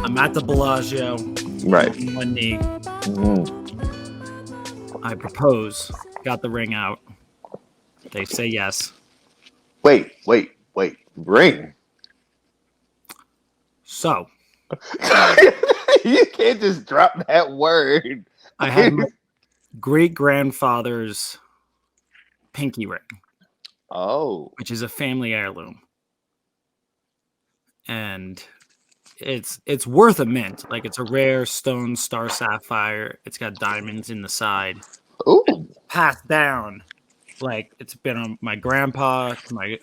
I'm at the Bellagio. Right. On one knee. Mm-hmm. I propose. Got the ring out. They say yes. Wait. Ring. So You can't just drop that word. I had my great grandfather's pinky ring, which is a family heirloom, and it's worth a mint. Like, it's a rare stone star sapphire. It's got diamonds in the side. Ooh. Passed down. Like, it's been on my grandpa,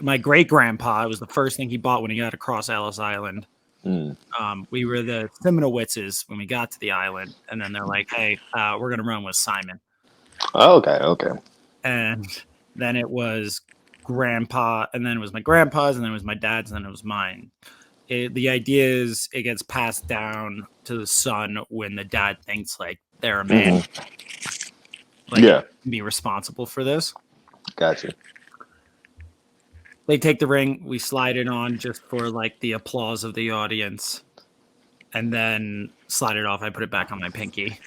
my great grandpa. It was the first thing he bought when he got across Ellis Island. We were the Seminowitzes when we got to the island, and then they're like, "Hey, we're gonna run with Simon." Okay. And then it was grandpa, and then it was my grandpa's, and then it was my dad's, and then it was mine. The idea is it gets passed down to the son when the dad thinks like they're a man. Like, be responsible for this. Gotcha. They take the ring, we slide it on just for like the applause of the audience, and then slide it off. I put it back on my pinky.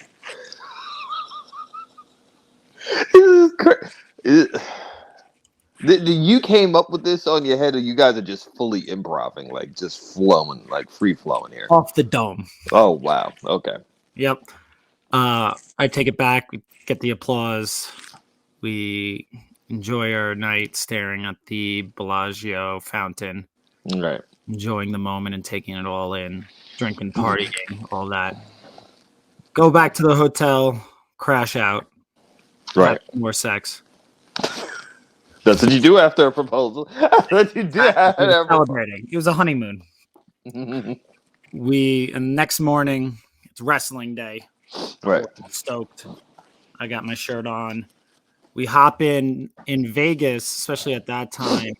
You came up with this on your head, or you guys are just fully improvising, like just flowing, like free flowing here? Off the dome. Oh, wow. Okay. Yep. I take it back, we get the applause. We enjoy our night staring at the Bellagio fountain. Right. Enjoying the moment and taking it all in. Drinking, partying, all that. Go back to the hotel, crash out. Right. Have more sex. That's what you do after a proposal. That's what you do after celebrating. It was a honeymoon. And next morning, it's wrestling day. Right. I'm stoked. I got my shirt on. We hop in Vegas, especially at that time.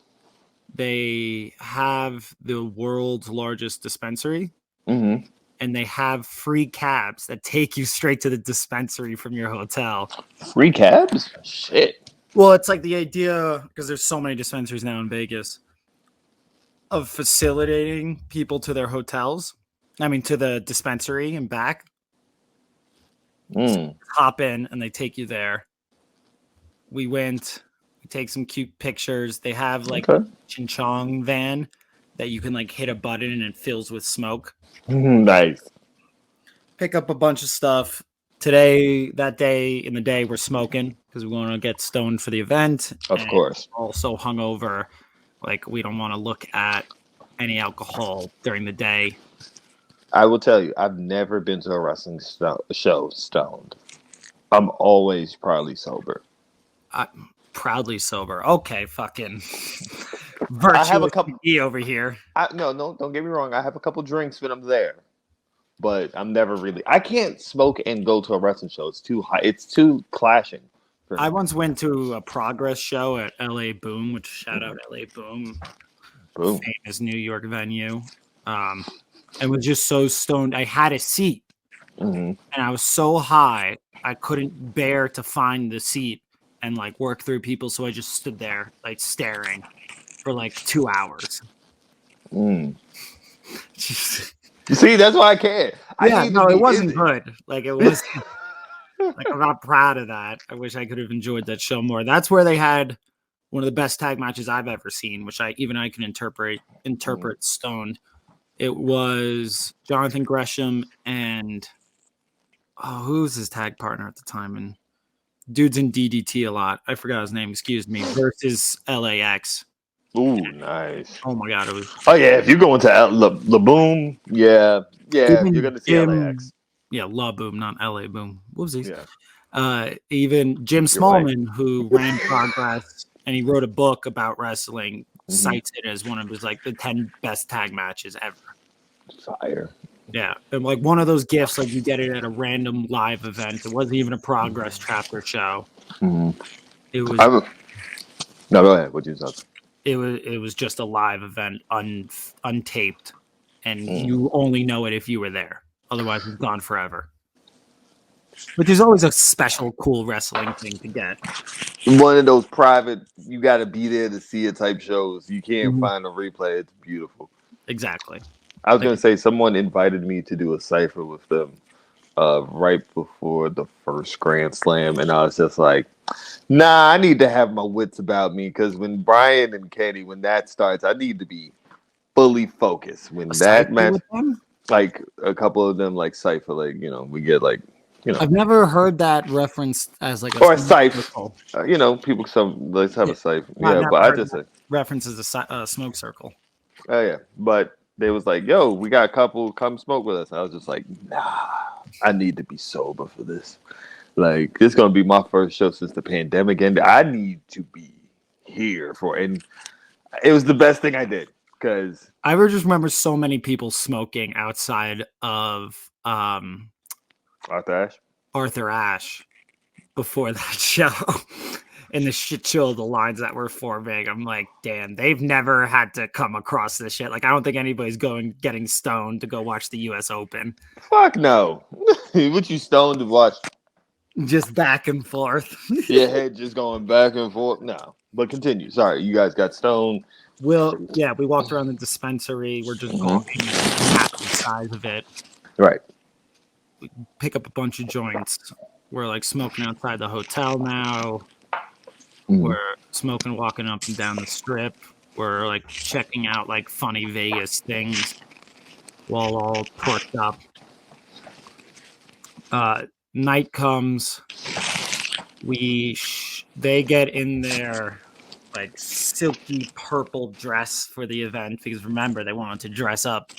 They have the world's largest dispensary. Mm-hmm. And they have free cabs that take you straight to the dispensary from your hotel. Free cabs? Shit. Well, it's like the idea, because there's so many dispensaries now in Vegas, of facilitating people to their hotels. I mean, to the dispensary and back. So hop in and they take you there. We went, we take some cute pictures. They have like a Chin Chong van that you can like hit a button and it fills with smoke. Nice. Pick up a bunch of stuff. That day in the day, we're smoking because we want to get stoned for the event. Of course. Also hungover. Like, we don't want to look at any alcohol during the day. I will tell you, I've never been to a wrestling show stoned. I'm always proudly sober. Proudly sober. Okay, fucking virtuous. I have a couple over here. No, don't get me wrong. I have a couple drinks when I'm there. But I'm never really. I can't smoke and go to a wrestling show. It's too high. It's too clashing. I once went to a Progress show at LA Boom, which shout out LA Boom, famous New York venue. And was just so stoned. I had a seat, and I was so high I couldn't bear to find the seat and like work through people. So I just stood there like staring for like 2 hours. You see, that's why I can't. It wasn't good. Like, it was. Like, I'm not proud of that. I wish I could have enjoyed that show more. That's where they had one of the best tag matches I've ever seen, which I can interpret stoned. It was Jonathan Gresham and who was his tag partner at the time? And dude's in DDT a lot. I forgot his name. Excuse me. Versus LAX. Ooh, nice. Oh my god, it was. Oh yeah, if you're going to La Boom, yeah, you're gonna see LAX. Yeah, La Boom, not LA Boom. Whoopsies. Yeah. Even Jim Smallman, who ran Progress, and he wrote a book about wrestling, cites it as one of his like the 10 best tag matches ever. Fire. Yeah, and like one of those gifts, like you get it at a random live event. It wasn't even a Progress chapter show. It was. No, go ahead. What you said? It was just a live event, untaped, and you only know it if you were there. Otherwise, it's gone forever. But there's always a special, cool wrestling thing to get. One of those private, you got to be there to see it type shows. You can't find a replay. It's beautiful. Exactly. I was Like, gonna say someone invited me to do a cipher with them right before the first Grand Slam, and I was just like, nah, I need to have my wits about me because when Brian and Kenny, when that starts, I need to be fully focused. a When that cipher match, with them? like a couple of them, like cipher, like we get like I've never heard that referenced as like a or a smoke scythe. circle. People some let's have Yeah, a cipher. I've Yeah, never but I heard just that say, reference as a smoke circle. oh yeah, but they was like, yo, we got a couple, come smoke with us. And I was just like, nah, I need to be sober for this. Like, this is gonna be my first show since the pandemic ended. I need to be here for, and it was the best thing I did because I just remember so many people smoking outside of Arthur Ashe. Arthur Ashe before that show. And the shit show, the lines that were forming, I'm like, damn, they've never had to come across this shit. Like, I don't think anybody's getting stoned to go watch the U.S. Open. Fuck no. What you stoned to watch? Just back and forth. Your head just going back and forth. No, but continue. Sorry, you guys got stoned. We walked around the dispensary. We're just gawking at the massive size of it. Right. Pick up a bunch of joints. We're like smoking outside the hotel now. Mm-hmm. We're smoking, walking up and down the strip. We're like checking out like funny Vegas things while all torqued up. Night comes. They get in their like silky purple dress for the event because remember they wanted to dress up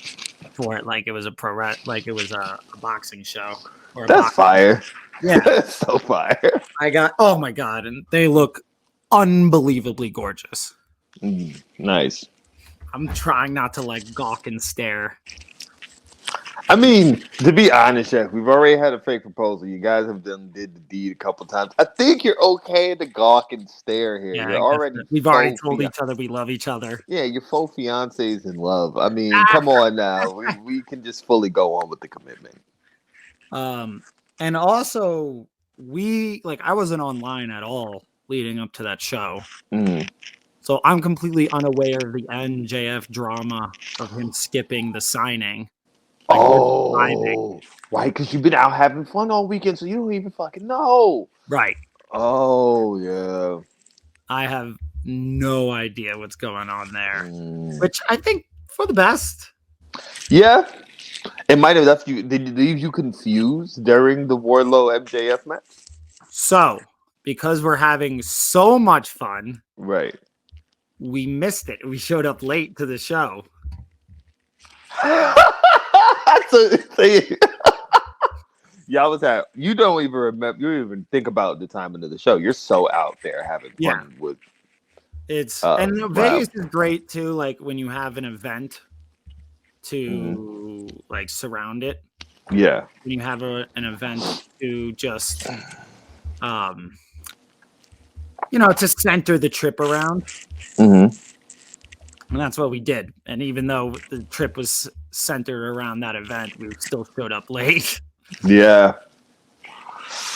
for it like it was a boxing show. That's fire. Yeah, That's so fire. oh my god, and they look unbelievably gorgeous. Nice. I'm trying not to like gawk and stare. I mean, to be honest, Chef, we've already had a fake proposal. You guys have did the deed a couple times. I think you're okay to gawk and stare here. Yeah, We've already told each other we love each other. Yeah, your faux fiance's in love. I mean, come on now. We can just fully go on with the commitment. And also I wasn't online at all leading up to that show. Mm. So I'm completely unaware of the NJF drama of him skipping the signing. Like, right, because you've been out having fun all weekend, so you don't even fucking know. Right. Oh, yeah. I have no idea what's going on there, which I think for the best. Yeah. It might have left you. Did it leave you confused during the Wardlow MJF match? So, because we're having so much fun, right, we missed it. We showed up late to the show. Y'all was at. You don't even remember. You don't even think about the timing of the show. You're so out there having fun with. It's and Vegas is great too. Like when you have an event to like surround it. Yeah. When you have an event to just, to center the trip around. Mm-hmm. And that's what we did. And even though the trip was centered around that event, we still showed up late. Yeah.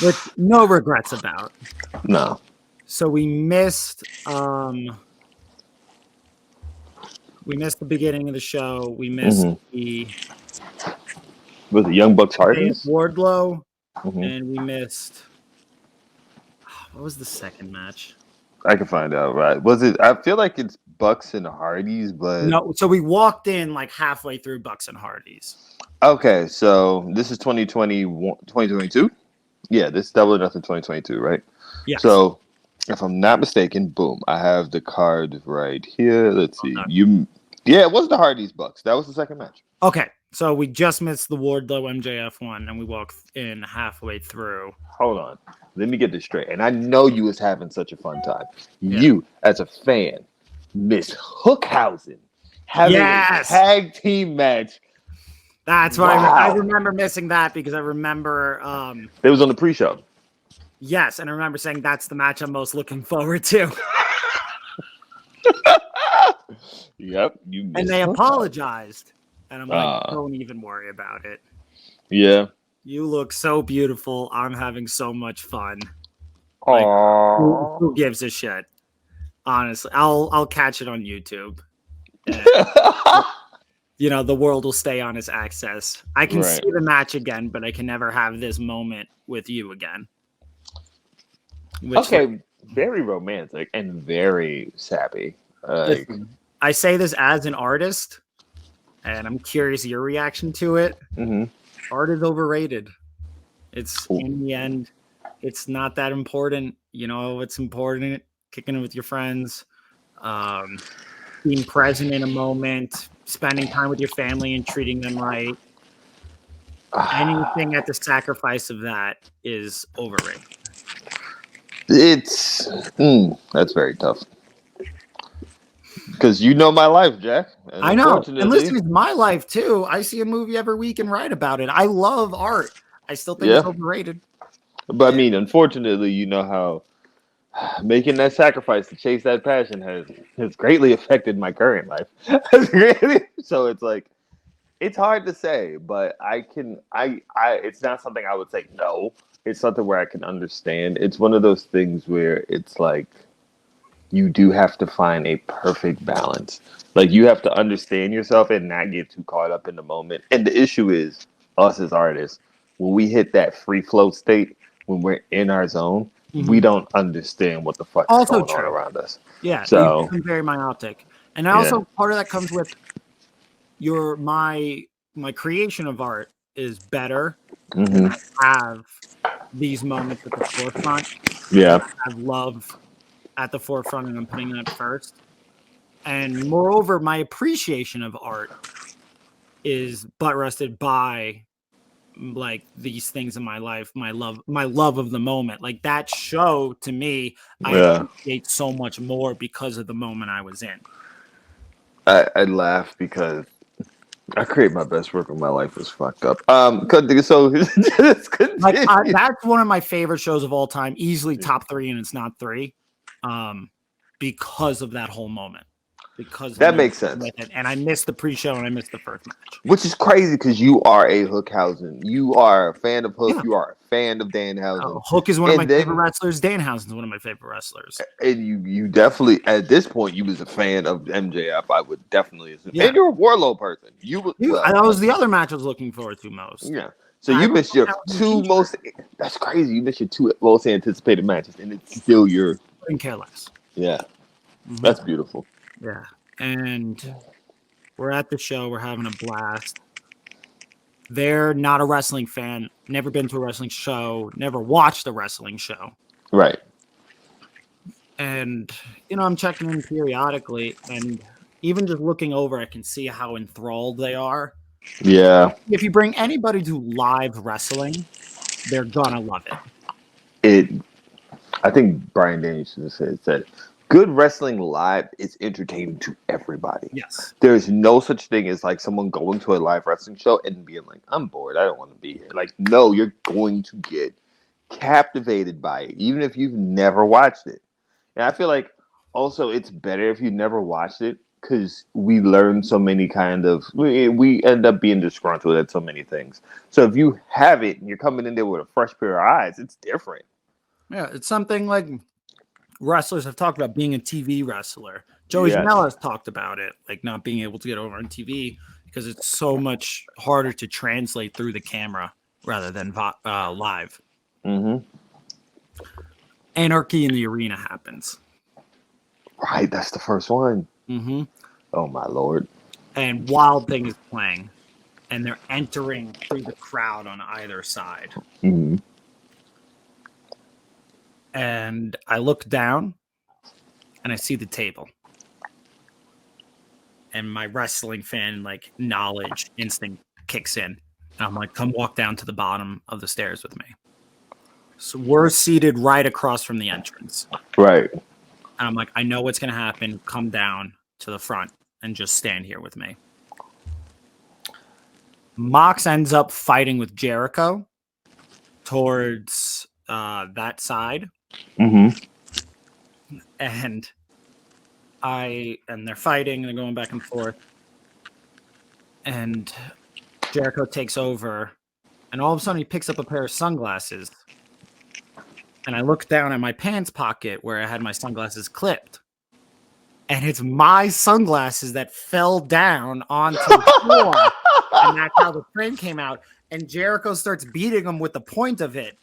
With no regrets about. No. So we missed the beginning of the show. We missed Was it Young Bucks Hardys? Wardlow. And we missed what was the second match? I can find out, right? Was it? I feel like it's Bucks and Hardys, but no. So we walked in like halfway through Bucks and Hardys. Okay, so this is 2022? Yeah, this is Double or Nothing 2022, right? Yeah. So if I'm not mistaken, boom, I have the card right here. Let's see. Yeah, it was the Hardys Bucks. That was the second match. Okay, so we just missed the Wardlow MJF one, and we walked in halfway through. Hold on. Let me get this straight. And I know you was having such a fun time. Yeah. You, as a fan, Miss Hookhausen having a tag team match. That's why I remember missing that because I remember it was on the pre-show. Yes, and I remember saying that's the match I'm most looking forward to. Yep, you missed. And they apologized, and I'm like, don't even worry about it. Yeah, you look so beautiful. I'm having so much fun. Like, who gives a shit? Honestly, I'll catch it on YouTube. the world will stay on its axis. I can see Right. the match again, but I can never have this moment with you again. Which, Okay, very romantic and very sappy. Like, listen, I say this as an artist, and I'm curious your reaction to it. hmm Art is overrated. It's in the end, it's not that important. It's important kicking it with your friends, um, being present in a moment, spending time with your family and treating them right. Anything at the sacrifice of that is overrated. it's that's very tough because you know my life, Jack, and I know. And unfortunately, listen, it's my life too. I see a movie every week and write about it. I love art. I still think it's yeah. overrated. But I mean, unfortunately, you know how making that sacrifice to chase that passion has greatly affected my current life. So it's like it's hard to say, but I it's not something I would say no. It's something where I can understand. It's one of those things where it's like you do have to find a perfect balance. Like you have to understand yourself and not get too caught up in the moment. And the issue is us as artists, when we hit that free flow state, when we're in our zone, we Mhm. don't understand what the fuck is Also going on true. around us. Yeah, you So become very myopic. And yeah. also part of that comes with your my creation of art is better when hmm I have these moments at the forefront and Yeah. I have love at the forefront and I'm putting that first. And moreover, my appreciation of art is butt rested by like these things in my life, my love of the moment. Like that show to me, I Yeah. appreciate so much more because of the moment I was in. I laugh because I create my best work of my life is fucked up. So just Like continue. that's one of my favorite shows of all time, easily top 3, and it's not 3, um, because of that whole moment, because of the That moment makes sense. with it. And I missed the pre-show and I missed the first match. Which is crazy because you are a Hookhausen. You are a fan of Hook. Yeah, You are a fan of Danhausen. Hook is one of my And favorite then wrestlers. Danhausen's one of my favorite wrestlers. and you definitely at this point you was a fan of MJF. I would definitely assume. Yeah, And you're a Warlow person. You would that was the other match I was looking forward to most. yeah. So I you don't missed think your that was in the two future. most that's crazy. You missed your two most anticipated matches and it's still your Couldn't care less. yeah. Mhm. That's beautiful. Yeah, and we're at the show. We're having a blast. They're not a wrestling fan, never been to a wrestling show, never watched a wrestling show. Right. And, I'm checking in periodically. And even just looking over, I can see how enthralled they are. Yeah. If you bring anybody to live wrestling, they're going to love it. It I think Brian Danielson said good wrestling live is entertaining to everybody. Yes. There's no such thing as like someone going to a live wrestling show and being like, I'm bored, I don't want to be here. Like, no, you're going to get captivated by it, even if you've never watched it. And I feel like also it's better if you never watched it because we learn so many we end up being disgruntled at so many things. So if you have it and you're coming in there with a fresh pair of eyes, it's different. Yeah. It's something like wrestlers have talked about being a TV wrestler. Joey Yes. Janela has talked about it, like not being able to get over on TV because it's so much harder to translate through the camera rather than live. Mm-hmm. Anarchy in the arena happens. Right, that's the first one. Mm-hmm. Oh my lord. And Wild Thing is playing, and they're entering through the crowd on either side. Mm-hmm. And I look down, and I see the table. And my wrestling fan, like, knowledge instinct kicks in. And I'm like, come walk down to the bottom of the stairs with me. So we're seated right across from the entrance. Right. And I'm like, I know what's going to happen. Come down to the front and just stand here with me. Mox ends up fighting with Jericho towards that side. Mm-hmm. And they're fighting, they're going back and forth. And Jericho takes over. And all of a sudden he picks up a pair of sunglasses. And I look down at my pants pocket where I had my sunglasses clipped. and it's my sunglasses that fell down onto the floor, and that's how the frame came out. And Jericho starts beating him with the point of it,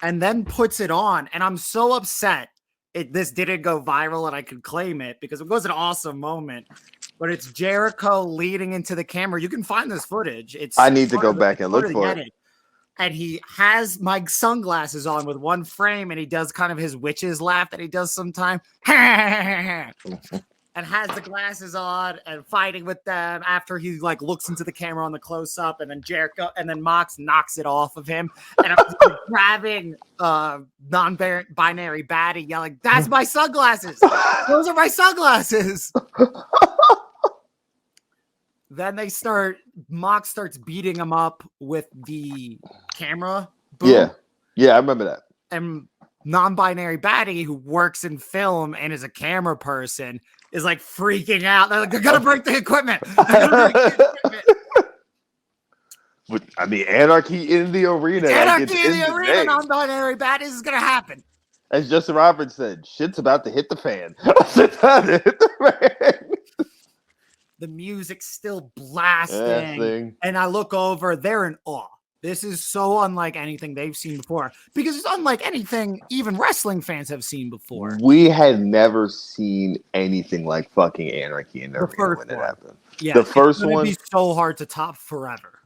and then puts it on. And I'm so upset this didn't go viral and I could claim it because it was an awesome moment. But it's Jericho leading into the camera. You can find this footage. I need to go back and look for it. And he has my sunglasses on with one frame, and he does kind of his witch's laugh that he does sometimes. And has the glasses on and fighting with them after he like looks into the camera on the close-up, and then Jericho and then Mox knocks it off of him. And I'm grabbing non-binary baddie, yelling, "That's my sunglasses! Those are my sunglasses!" Then Mox starts beating him up with the camera. Boom. Yeah, I remember that. And non-binary baddie, who works in film and is a camera person, is like freaking out. They're like, "They're gonna break the equipment." But I mean, anarchy in the arena. Anarchy in the arena. Non-binary baddie is gonna happen. As Justin Roberts said, "Shit's about to hit the fan." Shit's about to hit the fan. The music's still blasting. And I look over, they're in awe. This is so unlike anything they've seen before, because it's unlike anything even wrestling fans have seen before. We had never seen anything like fucking anarchy in the arena when it happened. Yeah, the first one be so hard to top forever.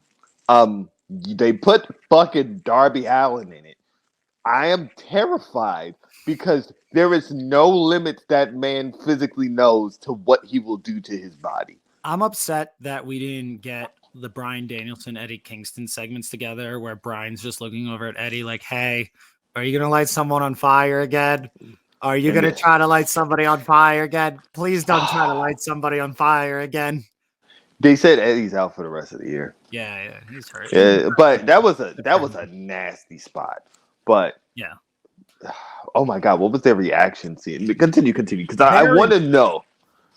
They put fucking Darby Allin in it. I am terrified because there is no limit that man physically knows to what he will do to his body. I'm upset that we didn't get the Bryan Danielson, Eddie Kingston segments together where Bryan's just looking over at Eddie like, "Hey, are you going to light someone on fire again? Are you going to try to light somebody on fire again? Please don't try to light somebody on fire again." They said Eddie's out for the rest of the year. Yeah, he's hurt. Yeah, but that was a nasty spot. But yeah. Oh my God, what was their reaction scene? Continue, because I want to know.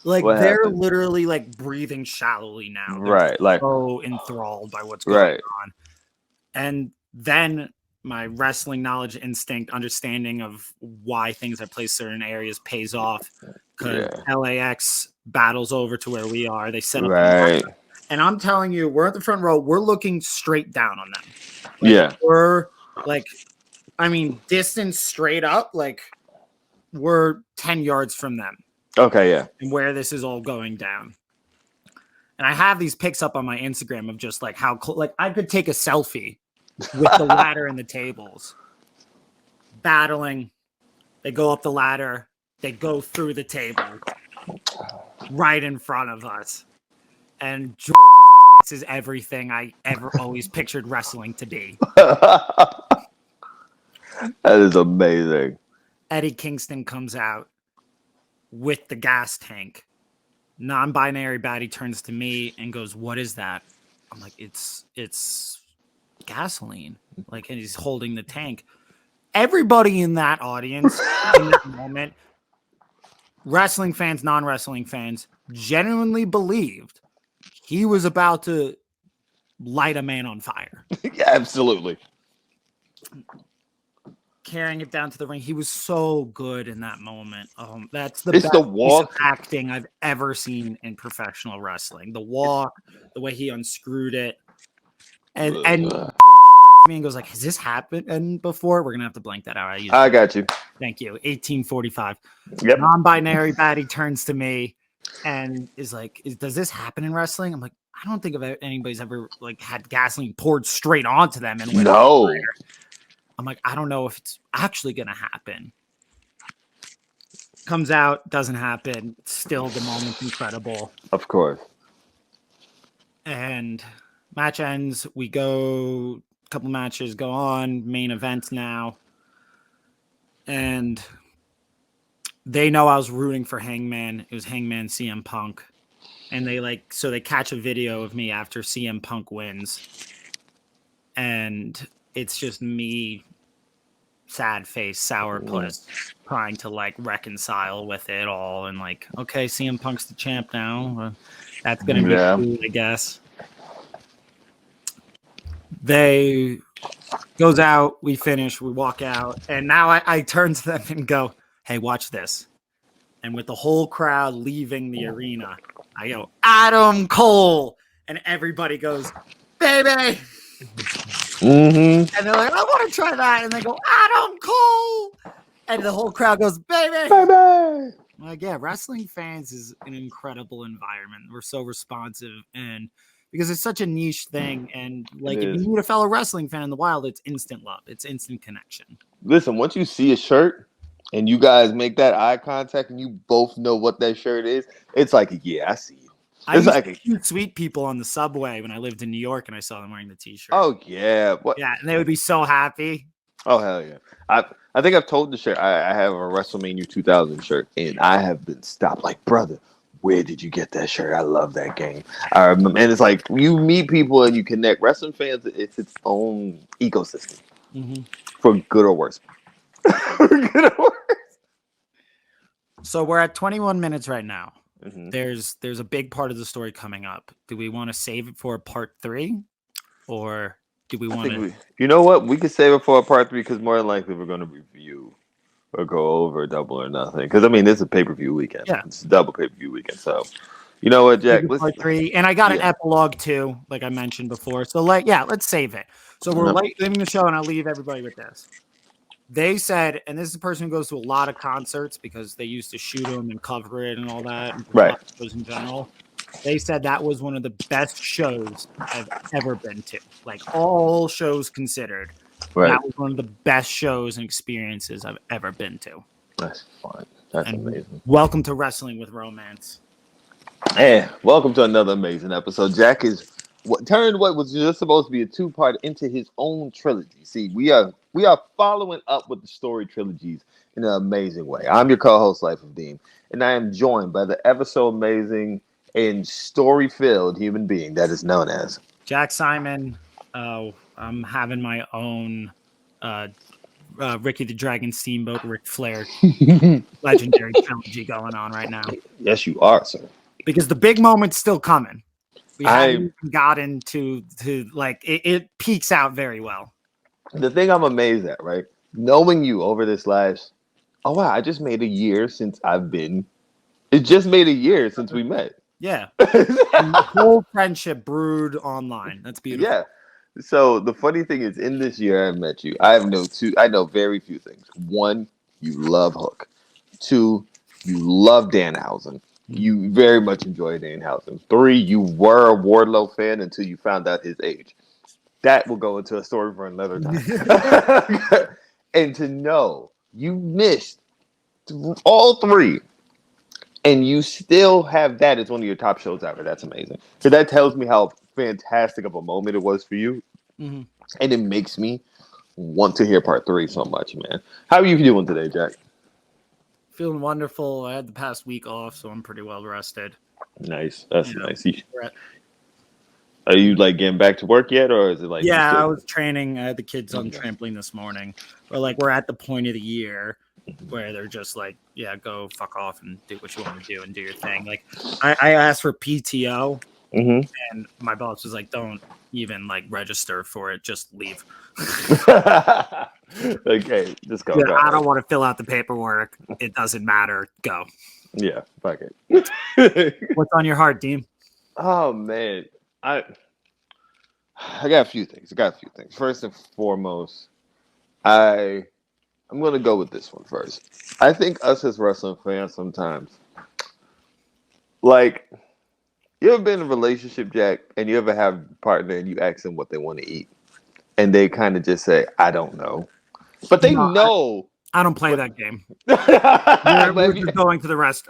Like they're literally like breathing shallowly now. They're right, like so enthralled by what's going on. And then my wrestling knowledge, instinct, understanding of why things are placed certain areas pays off. Because LAX battles over to where we are. They set up and I'm telling you, we're at the front row, we're looking straight down on them. Like, we're like, I mean, distance straight up, like we're 10 yards from them. Okay, yeah. And where this is all going down. And I have these pics up on my Instagram of just like how like I could take a selfie with the ladder and the tables. Battling. They go up the ladder. They go through the table. Right in front of us. And George is like, "This is everything I ever always pictured wrestling to be." That is amazing. Eddie Kingston comes out with the gas tank. Non-binary baddie turns to me and goes, "What is that?" I'm like, it's gasoline. Like, and he's holding the tank. Everybody in that audience in that moment, wrestling fans, non-wrestling fans, genuinely believed he was about to light a man on fire. Yeah, absolutely. Carrying it down to the ring. He was so good in that moment. That's the best piece of acting I've ever seen in professional wrestling. The walk, the way he unscrewed it. And me and goes like, "Has this happened before?" We're gonna have to blank that out. I got you. Thank you. 1845. Yep. Non-binary baddie turns to me and is like, "Does this happen in wrestling?" I'm like, "I don't think anybody's ever like had gasoline poured straight onto them and no." I'm like, "I don't know if it's actually gonna happen." Comes out, doesn't happen. Still, the moment's incredible. Of course. And match ends. We go. A couple matches go on. Main event now. And they know I was rooting for Hangman. It was Hangman CM Punk. And they catch a video of me after CM Punk wins. And it's just me, sad face, sourpuss, trying to like reconcile with it all. And like, okay, CM Punk's the champ now. That's going to be cool, I guess. They goes out, we finish, we walk out. And now I turn to them and go, "Hey, watch this." and with the whole crowd leaving the arena, I go, Adam Cole, and everybody goes, baby. Mm-hmm. And they're like, I want to try that. And they go, Adam Cole. And the whole crowd goes, baby. Bye-bye. Like, yeah, wrestling fans is an incredible environment. We're so responsive, and because it's such a niche thing. And like, if you meet a fellow wrestling fan in the wild, it's instant love. It's instant connection. Listen, once you see a shirt and you guys make that eye contact and you both know what that shirt is, it's like, yeah, I see you. I It's used like to shoot sweet people on the subway when I lived in New York, and I saw them wearing the T-shirt. oh yeah, what? Yeah, and they would be so happy. Oh hell yeah! I think I've told the shirt. I have a WrestleMania 2000 shirt, and I have been stopped. Like, brother, where did you get that shirt? I love that game. I remember, and it's like you meet people and you connect. Wrestling fans, it's its own ecosystem, for good or worse. For good or worse. So we're at 21 minutes right now. Mm-hmm. There's a big part of the story coming up. Do we want to save it for part 3, or do we want to? You know what? We could save it for a part 3 because more than likely we're going to review or go over Double or Nothing. Because I mean, it's a pay-per-view weekend. Yeah, it's a double pay-per-view weekend. So, you know what, Jack? Part 3, and I got an epilogue too, like I mentioned before. So let's save it. So we're leaving the show, and I'll leave everybody with this. They said, and this is a person who goes to a lot of concerts because they used to shoot them and cover it and all that, and right? Shows in general. They said that was one of the best shows I've ever been to. Like, all shows considered, that was one of the best shows and experiences I've ever been to. That's fun. That's amazing. Welcome to Wrestling with Romance. Hey, welcome to another amazing episode. Jack is turned what was just supposed to be a 2-part into his own trilogy. See, we are following up with the story trilogies in an amazing way. I'm your co-host, Life of Dean, and I am joined by the ever so amazing and story-filled human being that is known as Jack Simon. I'm having my own Ricky the Dragon Steamboat Ric Flair legendary trilogy going on right now. Yes, you are, sir. Because the big moment's still coming. We haven't gotten to like it peaks out very well. The thing I'm amazed at, right? Knowing you over this last, oh wow, I just made a year since it just made a year since we met. Yeah. And the whole friendship brewed online. That's beautiful. Yeah. So the funny thing is, in this year I met you, I know very few things. 1, you love Hook. 2, you love Danhausen. You very much enjoy Danhausen. 3, you were a Wardlow fan until you found out his age. That will go into a story for another time. And to know you missed all 3, and you still have that as one of your top shows ever. That's amazing. So that tells me how fantastic of a moment it was for you. And it makes me want to hear part 3 so much, man. How are you doing today, Jack? Feeling wonderful. I had the past week off, so I'm pretty well rested. Nice. That's nice. Are you like getting back to work yet, or is it like? Yeah, I was training. I had the kids on trampoline this morning. But like, we're at the point of the year where they're just like, yeah, go fuck off and do what you want to do and do your thing. Like, I asked for PTO, and my boss was like, don't even like register for it, just leave. Okay, just go. Yeah, go. I don't want to fill out the paperwork. It doesn't matter. Go. Yeah, fuck it. What's on your heart, Deem? Oh man, I got a few things. First and foremost, I'm gonna go with this one first. I think us as wrestling fans sometimes, like, you ever been in a relationship, Jack, and you ever have a partner and you ask them what they want to eat, and they kind of just say, "I don't know," but they know. I don't play that game. We're just going to the rest.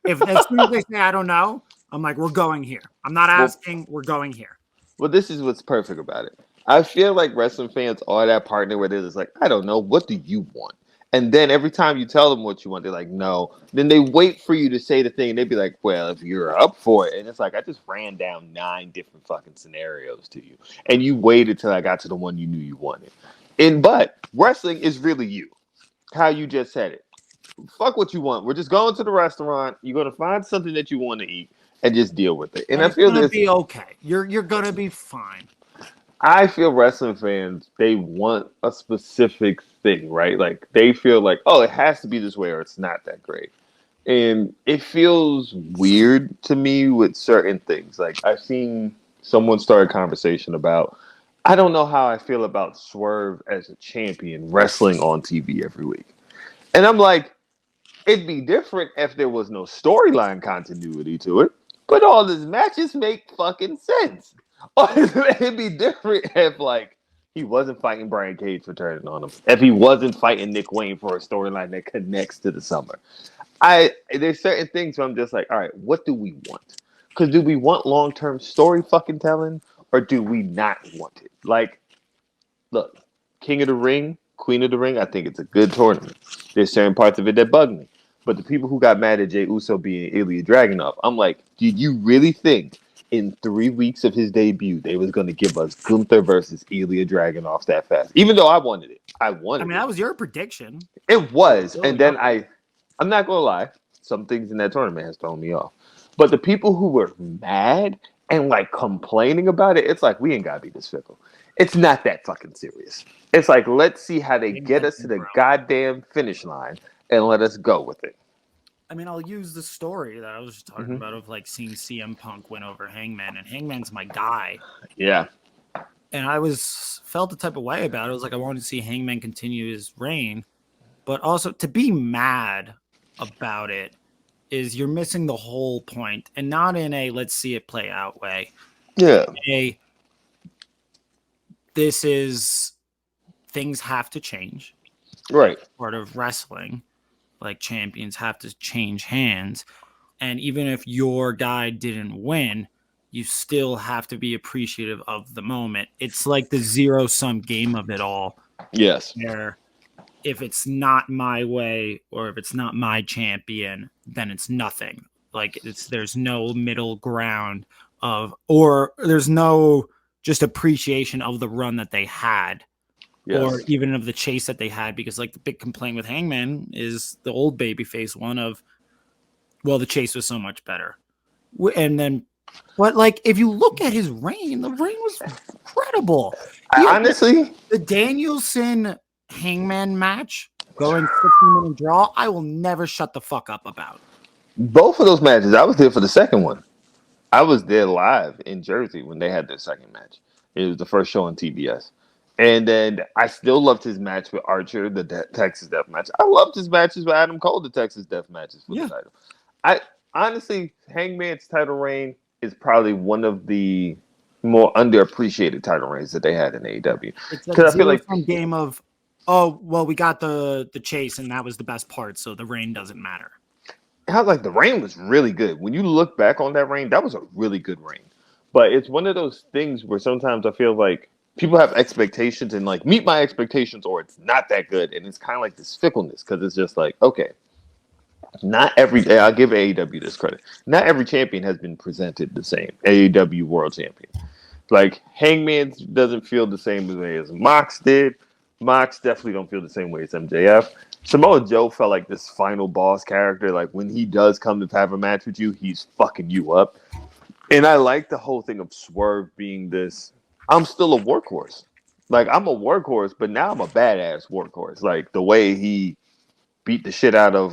If as soon as they say I don't know, I'm like, we're going here. I'm not asking. We're going here. Well, this is what's perfect about it. I feel like wrestling fans are that partner where they're just like, I don't know, what do you want? And then every time you tell them what you want, they're like, no. Then they wait for you to say the thing, and they'd be like, well, if you're up for it. And it's like, I just ran down 9 different fucking scenarios to you. And you waited till I got to the one you knew you wanted. But wrestling is really you. How you just said it. Fuck what you want. We're just going to the restaurant. You're going to find something that you want to eat and just deal with it. And I feel it's be okay. You're going to be fine. I feel wrestling fans, they want a specific thing, right? Like, they feel like, oh, it has to be this way or it's not that great. And it feels weird to me with certain things. Like I've seen someone start a conversation about I don't know how I feel about Swerve as a champion wrestling on TV every week. And I'm like, it'd be different if there was no storyline continuity to it, but all his matches make fucking sense. It'd be different if like he wasn't fighting Brian Cage for turning on him. If he wasn't fighting Nick Wayne for a storyline that connects to the summer. There's certain things where I'm just like, all right, what do we want? Because do we want long term story fucking telling, or do we not want it? Like, look, King of the Ring, Queen of the Ring, I think it's a good tournament. There's certain parts of it that bug me, but the people who got mad at Jey Uso being Ilya Dragunov, I'm like, did you really think in 3 weeks of his debut they was going to give us Gunther versus Ilya Dragunov that fast? Even though I wanted it, I I wanted mean, it. that was your prediction. It was, and Building then up. I'm not gonna lie, some things in that tournament has thrown me off. But the people who were mad and like complaining about it, it's like we ain't gotta be this fickle. It's not that fucking serious. It's like let's see how they Things get that us to can the grow. goddamn finish line and let us go with it. I mean, I'll use the story that I was just talking Mm-hmm. about of like seeing CM Punk win over Hangman, and Hangman's my guy. Yeah. And I felt the type of way about it. I was like, I wanted to see Hangman continue his reign, but also to be mad about it is you're missing the whole point, and not in a let's see it play out way. Yeah. This is things have to change. Right. Part of wrestling, like champions have to change hands, and even if your guy didn't win, you still have to be appreciative of the moment. It's like the zero-sum game of it all, Yes. where if it's not my way or if it's not my champion, then it's nothing. Like there's no middle ground or there's no just appreciation of the run that they had. Yes. Or even of the chase that they had, because like the big complaint with Hangman is the old babyface one of, well, the chase was so much better. And then, but like if you look at his reign, the reign was incredible. Honestly, The Danielson Hangman match going 60-minute draw, I will never shut the fuck up about. both of those matches, I was there for the second one. I was there live in Jersey when they had their second match. It was the first show on TBS. And then I still loved his match with Archer, the Texas Death Match. I loved his matches with Adam Cole, the Texas Death Matches for the title. I honestly, Hangman's title reign is probably one of the more underappreciated title reigns that they had in AEW. It's Because I feel like game of, oh well, we got the chase and that was the best part, so the reign doesn't matter. how like the reign was really good. When you look back on that reign, that was a really good reign. But it's one of those things where sometimes I feel like people have expectations and like meet my expectations or it's not that good. And it's kind of like this fickleness because it's just like, okay, not every day, I'll give AEW this credit. Not every champion has been presented the same. AEW World Champion. Like Hangman doesn't feel the same way as Mox did. Mox definitely don't feel the same way as MJF. Samoa Joe felt like this final boss character. Like when he does come to have a match with you, he's fucking you up. And I like the whole thing of Swerve being this. I'm still a workhorse. Like I'm a workhorse, but now I'm a badass workhorse. Like the way he beat the shit out of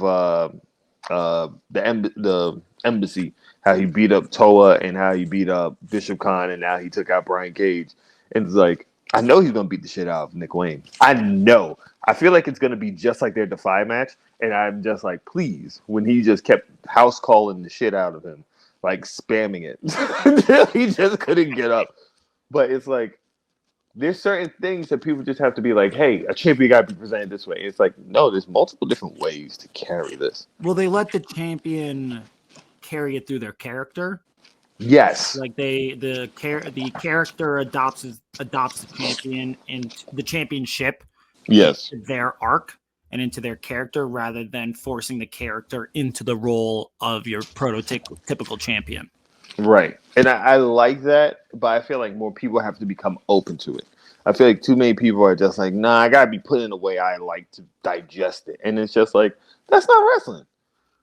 the embassy, how he beat up Toa and how he beat up Bishop Khan and now he took out Brian Cage. And it's like I know he's gonna beat the shit out of Nick Wayne. I know. I feel like it's gonna be just like their Defy match, and I'm just like, please, when he just kept house calling the shit out of him, like spamming it until he just couldn't get up. But it's like there's certain things that people just have to be like, hey, a champion got to be presented this way. It's like, no, there's multiple different ways to carry this. Will they let the champion carry it through their character? Yes. Like the character adopts the champion and the championship Yes. into their arc and into their character rather than forcing the character into the role of your prototypical champion. Right. And I like that, but I feel like more people have to become open to it. I feel like too many people are just like, nah, I gotta be put in a way I like to digest it. And it's just like, that's not wrestling.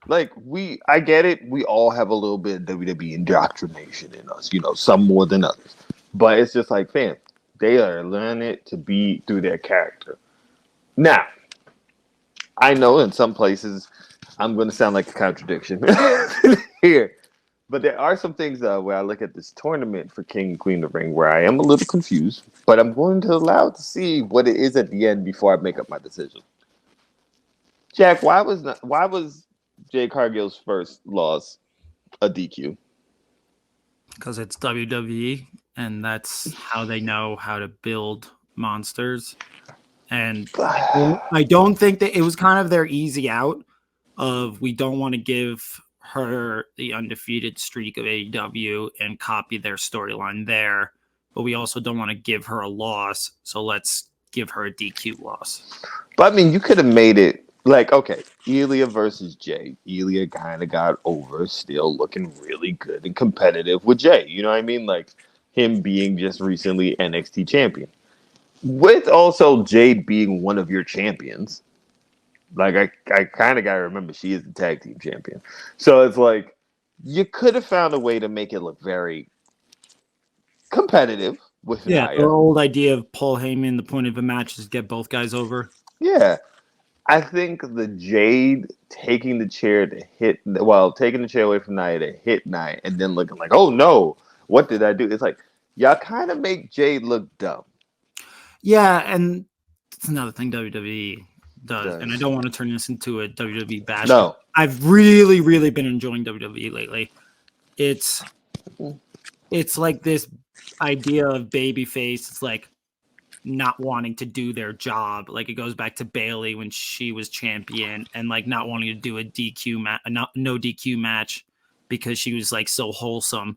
Like I get it. We all have a little bit of WWE indoctrination in us, some more than others. But it's just like, fam, they are learning it to be through their character. Now, I know in some places, I'm going to sound like a contradiction here. But there are some things where I look at this tournament for King and Queen of the Ring where I am a little confused, but I'm going to allow to see what it is at the end before I make up my decision. Jack, why was Jay Cargill's first loss a DQ? Because it's WWE, and that's how they know how to build monsters. And I don't think that it was kind of their easy out of we don't want to give her the undefeated streak of AEW and copy their storyline there, but we also don't want to give her a loss, so let's give her a DQ loss. But I mean, you could have made it like, okay, Elia versus Jay. Elia kind of got over, still looking really good and competitive with Jay. You know what I mean? Like him being just recently NXT champion. With also Jade being one of your champions. Like I kind of gotta remember she is the tag team champion. So it's like you could have found a way to make it look very competitive with Yeah, the Nia. old idea of Paul Heyman, the point of a match is get both guys over. Yeah. I think the Jade taking the chair taking the chair away from Nia to hit Nia and then looking like, oh no, what did I do? It's like, y'all kind of make Jade look dumb. Yeah, and it's another thing WWE does. And I don't want to turn this into a WWE bash. No. I've really, really been enjoying WWE lately. It's like this idea of babyface. It's like not wanting to do their job. Like it goes back to Bayley when she was champion and like not wanting to do a no DQ match because she was like so wholesome.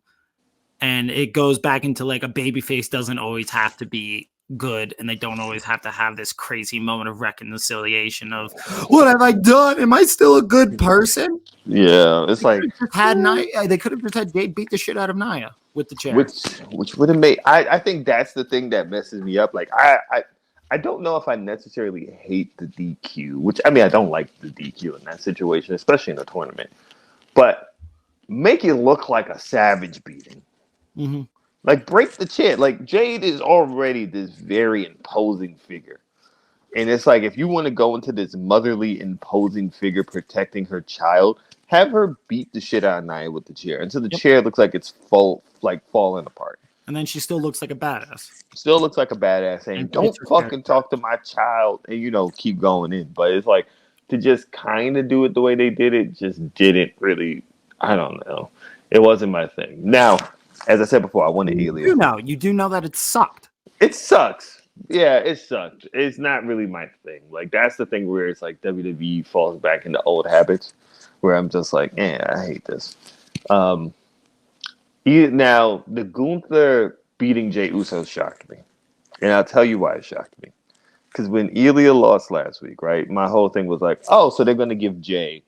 And it goes back into like a babyface doesn't always have to be good and they don't always have to have this crazy moment of reconciliation of what have I done? Am I still a good person? Yeah, it's like they could have just had Jade beat the shit out of Nia with the chair. Which would have made I think that's the thing that messes me up. Like I don't know if I necessarily hate the DQ, which I mean I don't like the DQ in that situation, especially in a tournament. But make it look like a savage beating. Mm-hmm. Like break the chair. Like Jade is already this very imposing figure. And it's like if you want to go into this motherly imposing figure protecting her child, have her beat the shit out of Nia with the chair until the chair looks like it's falling apart. And then she still looks like a badass. Still looks like a badass saying, don't fucking talk to my child and keep going in. But it's like to just kind of do it the way they did it just didn't really, I don't know. It wasn't my thing. Now, as I said before, I wanted Elia. You do know that it sucked. It sucks. Yeah, it sucked. It's not really my thing. Like that's the thing where it's like WWE falls back into old habits where I'm just like, I hate this. Now the Gunther beating Jey Uso shocked me. And I'll tell you why it shocked me. Because when Elia lost last week, right, my whole thing was like, oh, so they're gonna give Jay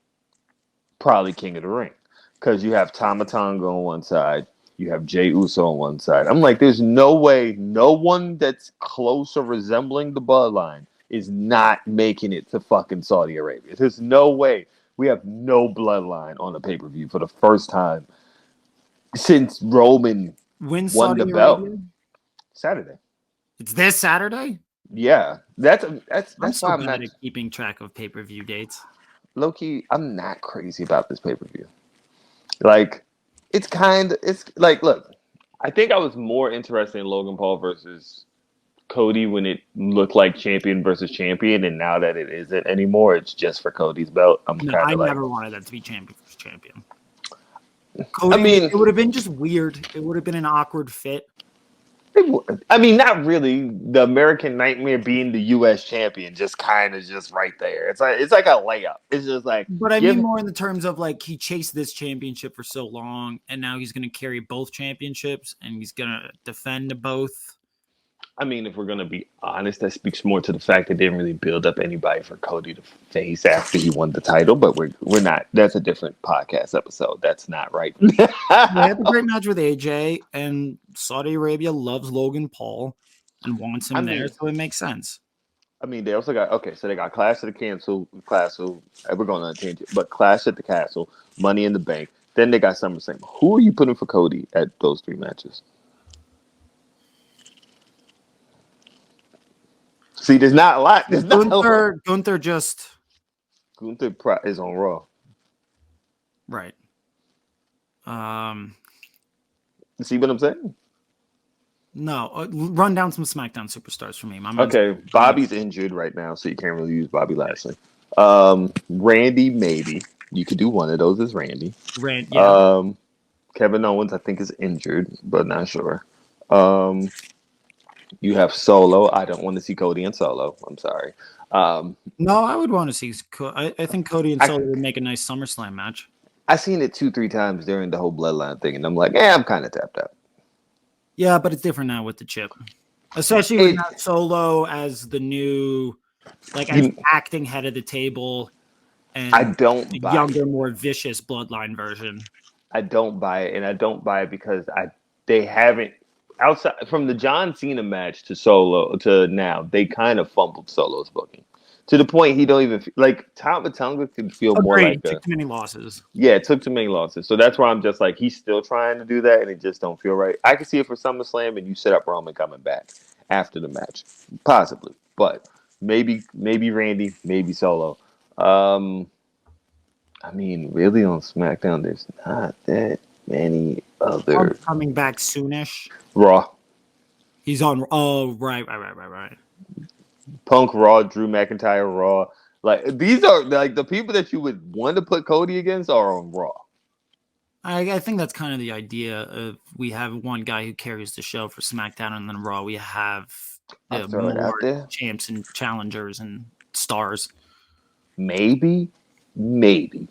probably King of the Ring. Because you have Tama Tonga on one side. You have Jey Uso on one side. I'm like, there's no way no one that's close or resembling the bloodline is not making it to fucking Saudi Arabia. There's no way. We have no bloodline on a pay-per-view for the first time since Roman won Saudi the belt. Arabia? Saturday. It's this Saturday? Yeah. That's I'm why I'm not keeping track of pay-per-view dates. Low-key, I'm not crazy about this pay-per-view. Like, it's like, look, I think I was more interested in Logan Paul versus Cody when it looked like champion versus champion, and now that it isn't anymore, it's just for Cody's belt. I never wanted that to be champion versus champion. Cody, it would have been just weird. It would have been an awkward fit. I mean, not really. The American Nightmare being the U.S. champion, just kind of just right there. It's like a layup. It's just like. But I mean more in the terms of like he chased this championship for so long, and now he's going to carry both championships, and he's going to defend both. I mean, if we're going to be honest, that speaks more to the fact that they didn't really build up anybody for Cody to face after he won the title. But we're not. That's a different podcast episode. That's not right. They had a great match with AJ, and Saudi Arabia loves Logan Paul and wants him there, so it makes sense. I mean, they also got so they got Clash at the Castle. We're going on a tangent, but Clash at the Castle, Money in the Bank. Then they got SummerSlam. Who are you putting for Cody at those three matches? See, there's not a lot. Gunther Gunther is on Raw. Right. See what I'm saying? No. Run down some SmackDown superstars for me. My mind's Okay, Bobby's injured right now, so you can't really use Bobby Lashley. Randy, maybe you could do one of those as Randy. Rand. Yeah. Kevin Owens, I think, is injured, but not sure. Um, you have Solo. I don't want to see Cody and Solo. I'm sorry. No, I would want to see. I think Cody and I Solo would make a nice SummerSlam match. I seen it 2-3 times during the whole Bloodline thing, and I'm like, I'm kind of tapped out. Yeah, but it's different now with the chip, especially with It, now Solo as the new, like as acting head of the table, I and don't the buy it. younger, more vicious Bloodline version. I don't buy it, and I don't buy it because they haven't outside from the John Cena match to Solo to now. They kind of fumbled Solo's booking to the point he don't even like Tama Tonga could feel more Agreed. like Took too many losses. yeah, it took too many losses. So that's why I'm just like he's still trying to do that, and it just don't feel right. I can see it for SummerSlam, and you set up Roman coming back after the match, possibly, but maybe Randy, maybe Solo. I mean, really on SmackDown, there's not that many other Coming back soonish. Raw. He's on. Oh, right. Punk Raw, Drew McIntyre Raw. Like these are like the people that you would want to put Cody against are on Raw. I think that's kind of the idea of we have one guy who carries the show for SmackDown, and then Raw we have I'll throw it out more there. champs and challengers and stars. Maybe,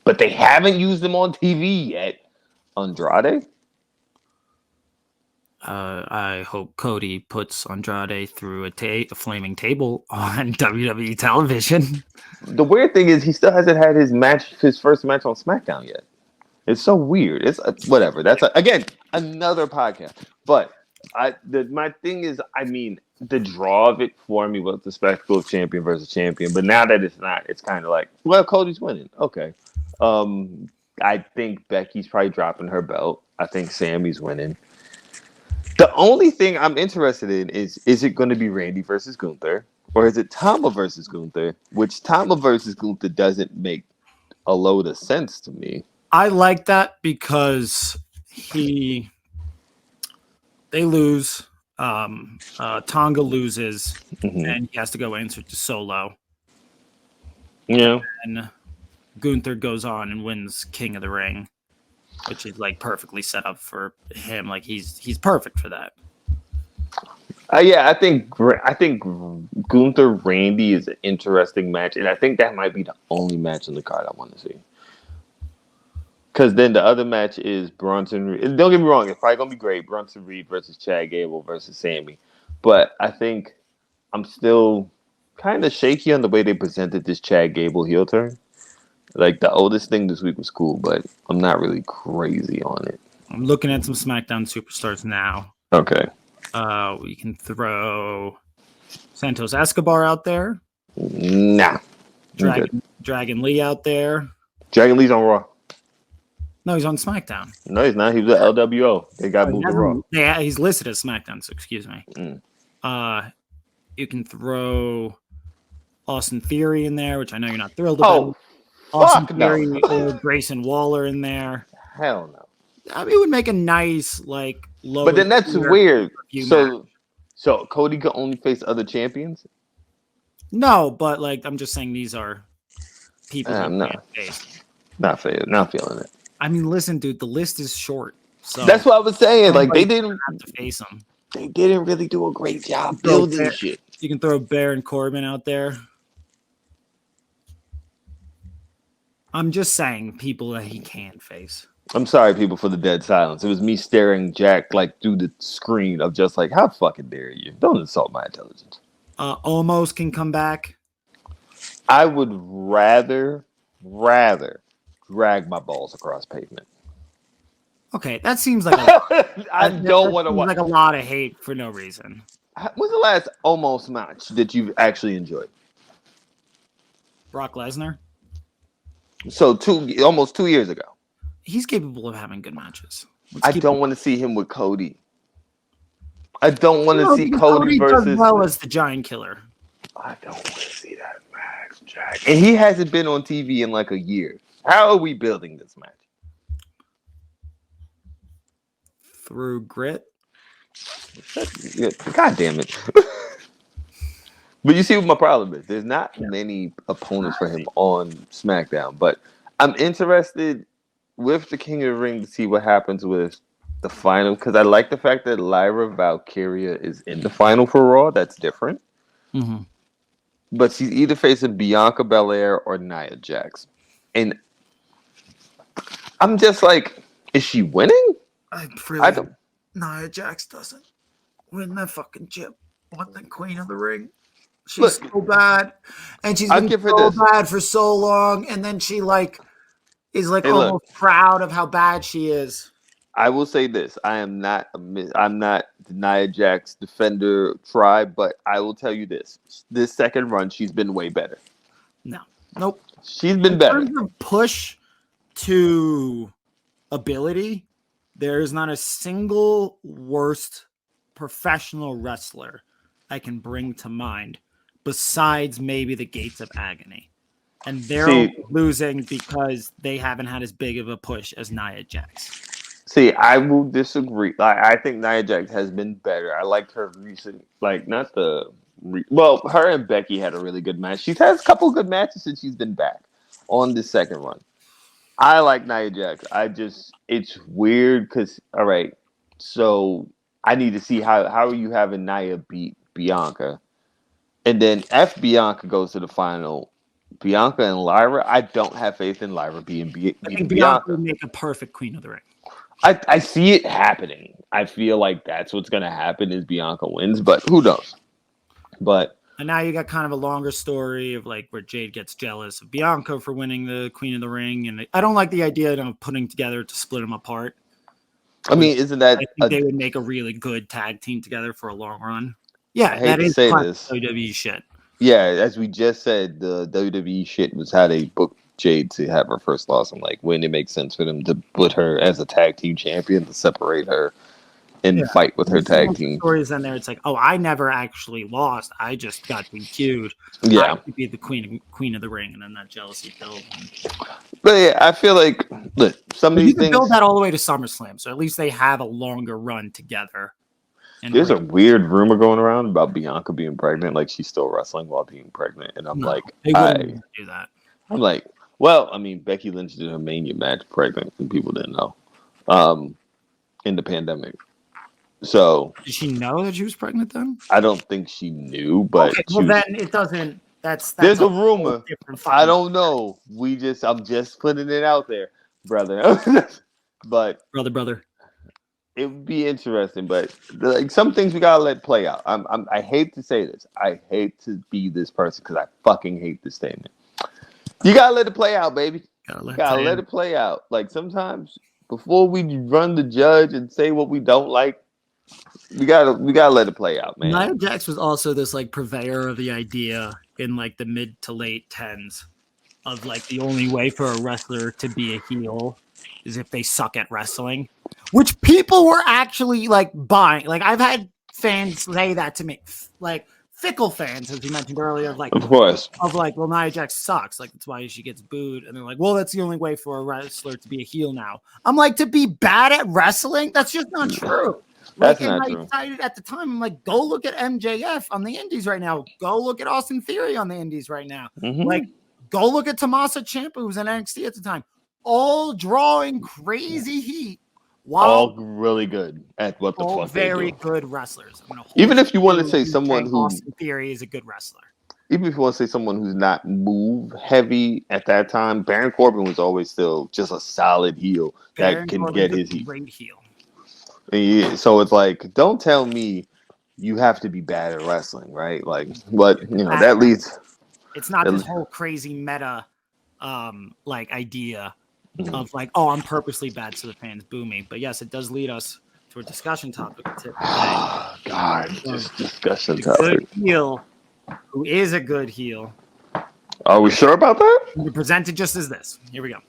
but they haven't used them on TV yet. Andrade. I hope Cody puts Andrade through a flaming table on WWE television. The weird thing is he still hasn't had his first match on SmackDown yet. It's so weird. It's whatever. That's again another podcast. But my thing is, I mean, the draw of it for me was the spectacle of champion versus champion. But now that it's not, it's kind of like, well, Cody's winning. Okay. I think Becky's probably dropping her belt. I think Sammy's winning. The only thing I'm interested in is it going to be Randy versus Gunther, or is it Tama versus Gunther? Which Tama versus Gunther doesn't make a load of sense to me. I like that because they lose. Tonga loses, and he has to go answer to Solo. Yeah, and Gunther goes on and wins King of the Ring, which is like perfectly set up for him. Like he's perfect for that. Yeah, I think Gunther Randy is an interesting match, and I think that might be the only match on the card I want to see. Because then the other match is Bronson Reed. Don't get me wrong, it's probably gonna be great. Bronson Reed versus Chad Gable versus Sammy, but I think I'm still kind of shaky on the way they presented this Chad Gable heel turn. Like the oldest thing this week was cool, but I'm not really crazy on it. I'm looking at some SmackDown superstars now. Okay. We can throw Santos Escobar out there. Nah. Dragon Lee out there. Dragon Lee's on Raw. No, he's on SmackDown. No, he's not. He was at LWO. They got moved to Raw. Yeah, he's listed as SmackDown, so excuse me. You can throw Austin Theory in there, which I know you're not thrilled about. Austin Theory or Grayson Waller in there. Hell no. I mean, it would make a nice low. But then that's weird. So Cody could only face other champions? No, but I'm just saying these are people not feeling it. I mean, listen, dude, the list is short. So that's what I was saying. Like they didn't have to face them. They didn't really do a great job building shit. You can throw Baron Corbin out there. I'm just saying people that he can face. I'm sorry, people, for the dead silence. It was me staring Jack through the screen of just how fucking dare you? Don't insult my intelligence. Almost can come back. I would rather drag my balls across pavement. Okay, that seems like I don't want to watch like a lot of hate for no reason. When's the last almost match that you've actually enjoyed? Brock Lesnar. So almost 2 years ago. He's capable of having good matches. I don't want to see him with Cody. I don't want to see Cody versus as well as the Giant Killer. I don't want to see that match, Jack. And he hasn't been on TV in a year. How are we building this match? through grit. God damn it. But you see what my problem is. There's not many opponents for him on SmackDown, but I'm interested with the King of the Ring to see what happens with the final, because I like the fact that Lyra Valkyria is in the final for Raw. That's different. Mm-hmm. But she's either facing Bianca Belair or Nia Jax. And I'm just like, is she winning? I I really don't. Nia Jax doesn't win that fucking chip. What the Queen of the Ring? She's Look, so bad, and she's I'll been give her so this. bad for so long, and then she is Hey, look, almost proud of how bad she is. I will say this: I'm not the Nia Jax defender tribe, but I will tell you this: this second run, she's been way better. No, nope. She's been In better. terms of push to ability, there is not a single worst professional wrestler I can bring to mind besides maybe the Gates of Agony. And they're losing because they haven't had as big of a push as Nia Jax. See, I will disagree. I think Nia Jax has been better. I liked her recent, not the. Well, her and Becky had a really good match. She's had a couple good matches since she's been back on the second run. I like Nia Jax. It's weird because, all right, so I need to see how are you having Nia beat Bianca, and then if Bianca goes to the final, Bianca and Lyra. I don't have faith in Lyra beating I think Bianca Bianca. would make a perfect Queen of the Ring. I see it happening. I feel like that's what's going to happen is Bianca wins, but who knows? But and now you got kind of a longer story of where Jade gets jealous of Bianca for winning the Queen of the Ring, and I don't like the idea of putting together to split them apart. I mean, isn't that? I think they would make a really good tag team together for a long run. Yeah, I hate to say this. WWE shit. Yeah, as we just said, the WWE shit was how they booked Jade to have her first loss, and when it makes sense for them to put her as a tag team champion to separate her and fight with her tag team. Stories in there, it's I never actually lost. I just got DQ'd. Yeah, I could be the queen of the ring, and then that jealousy built. But yeah, I feel like look, some of these things build that all the way to SummerSlam, so at least they have a longer run together. There's a weird rumor going around about Bianca being pregnant, like she's still wrestling while being pregnant, and I'm they wouldn't do that. I'm like, well, I mean, Becky Lynch did her Mania match pregnant, and people didn't know, in the pandemic. So did she know that she was pregnant then? I don't think she knew, but then it doesn't. That's there's a rumor. I don't know. I'm just putting it out there, brother. But brother. It would be interesting, but some things we gotta let play out. I hate to say this. I hate to be this person because I fucking hate this statement. You gotta let it play out, baby. Gotta let it play out. Sometimes before we run the judge and say what we don't like, we gotta let it play out, man. Nia Jax was also this purveyor of the idea in the mid to late 10s of the only way for a wrestler to be a heel is if they suck at wrestling, which people were actually buying. I've had fans say that to me, fickle fans, as you mentioned earlier, of course, well, Nia Jax sucks, that's why she gets booed, and they're well, that's the only way for a wrestler to be a heel now. I'm to be bad at wrestling? That's just not true. That's not true. I decided at the time, I'm go look at MJF on the Indies right now. Go look at Austin Theory on the Indies right now. Mm-hmm. Go look at Tommaso Ciampa, who was in NXT at the time. All drawing crazy heat. All really good at what the fuck they do. Very good wrestlers. Even if you want to say someone who Austin Theory is a good wrestler. Even if you want to say someone who's not move heavy at that time, Baron Corbin was always still just a solid heel that can get his heat. Great heel. So it's don't tell me you have to be bad at wrestling, right? But that leads. It's not this whole crazy meta, idea of I'm purposely bad so the fans boo me. But yes, it does lead us to a discussion topic today. God, just discussion topic. Good heel, who is a good heel. Are we sure about that? We present it just as this. Here we go.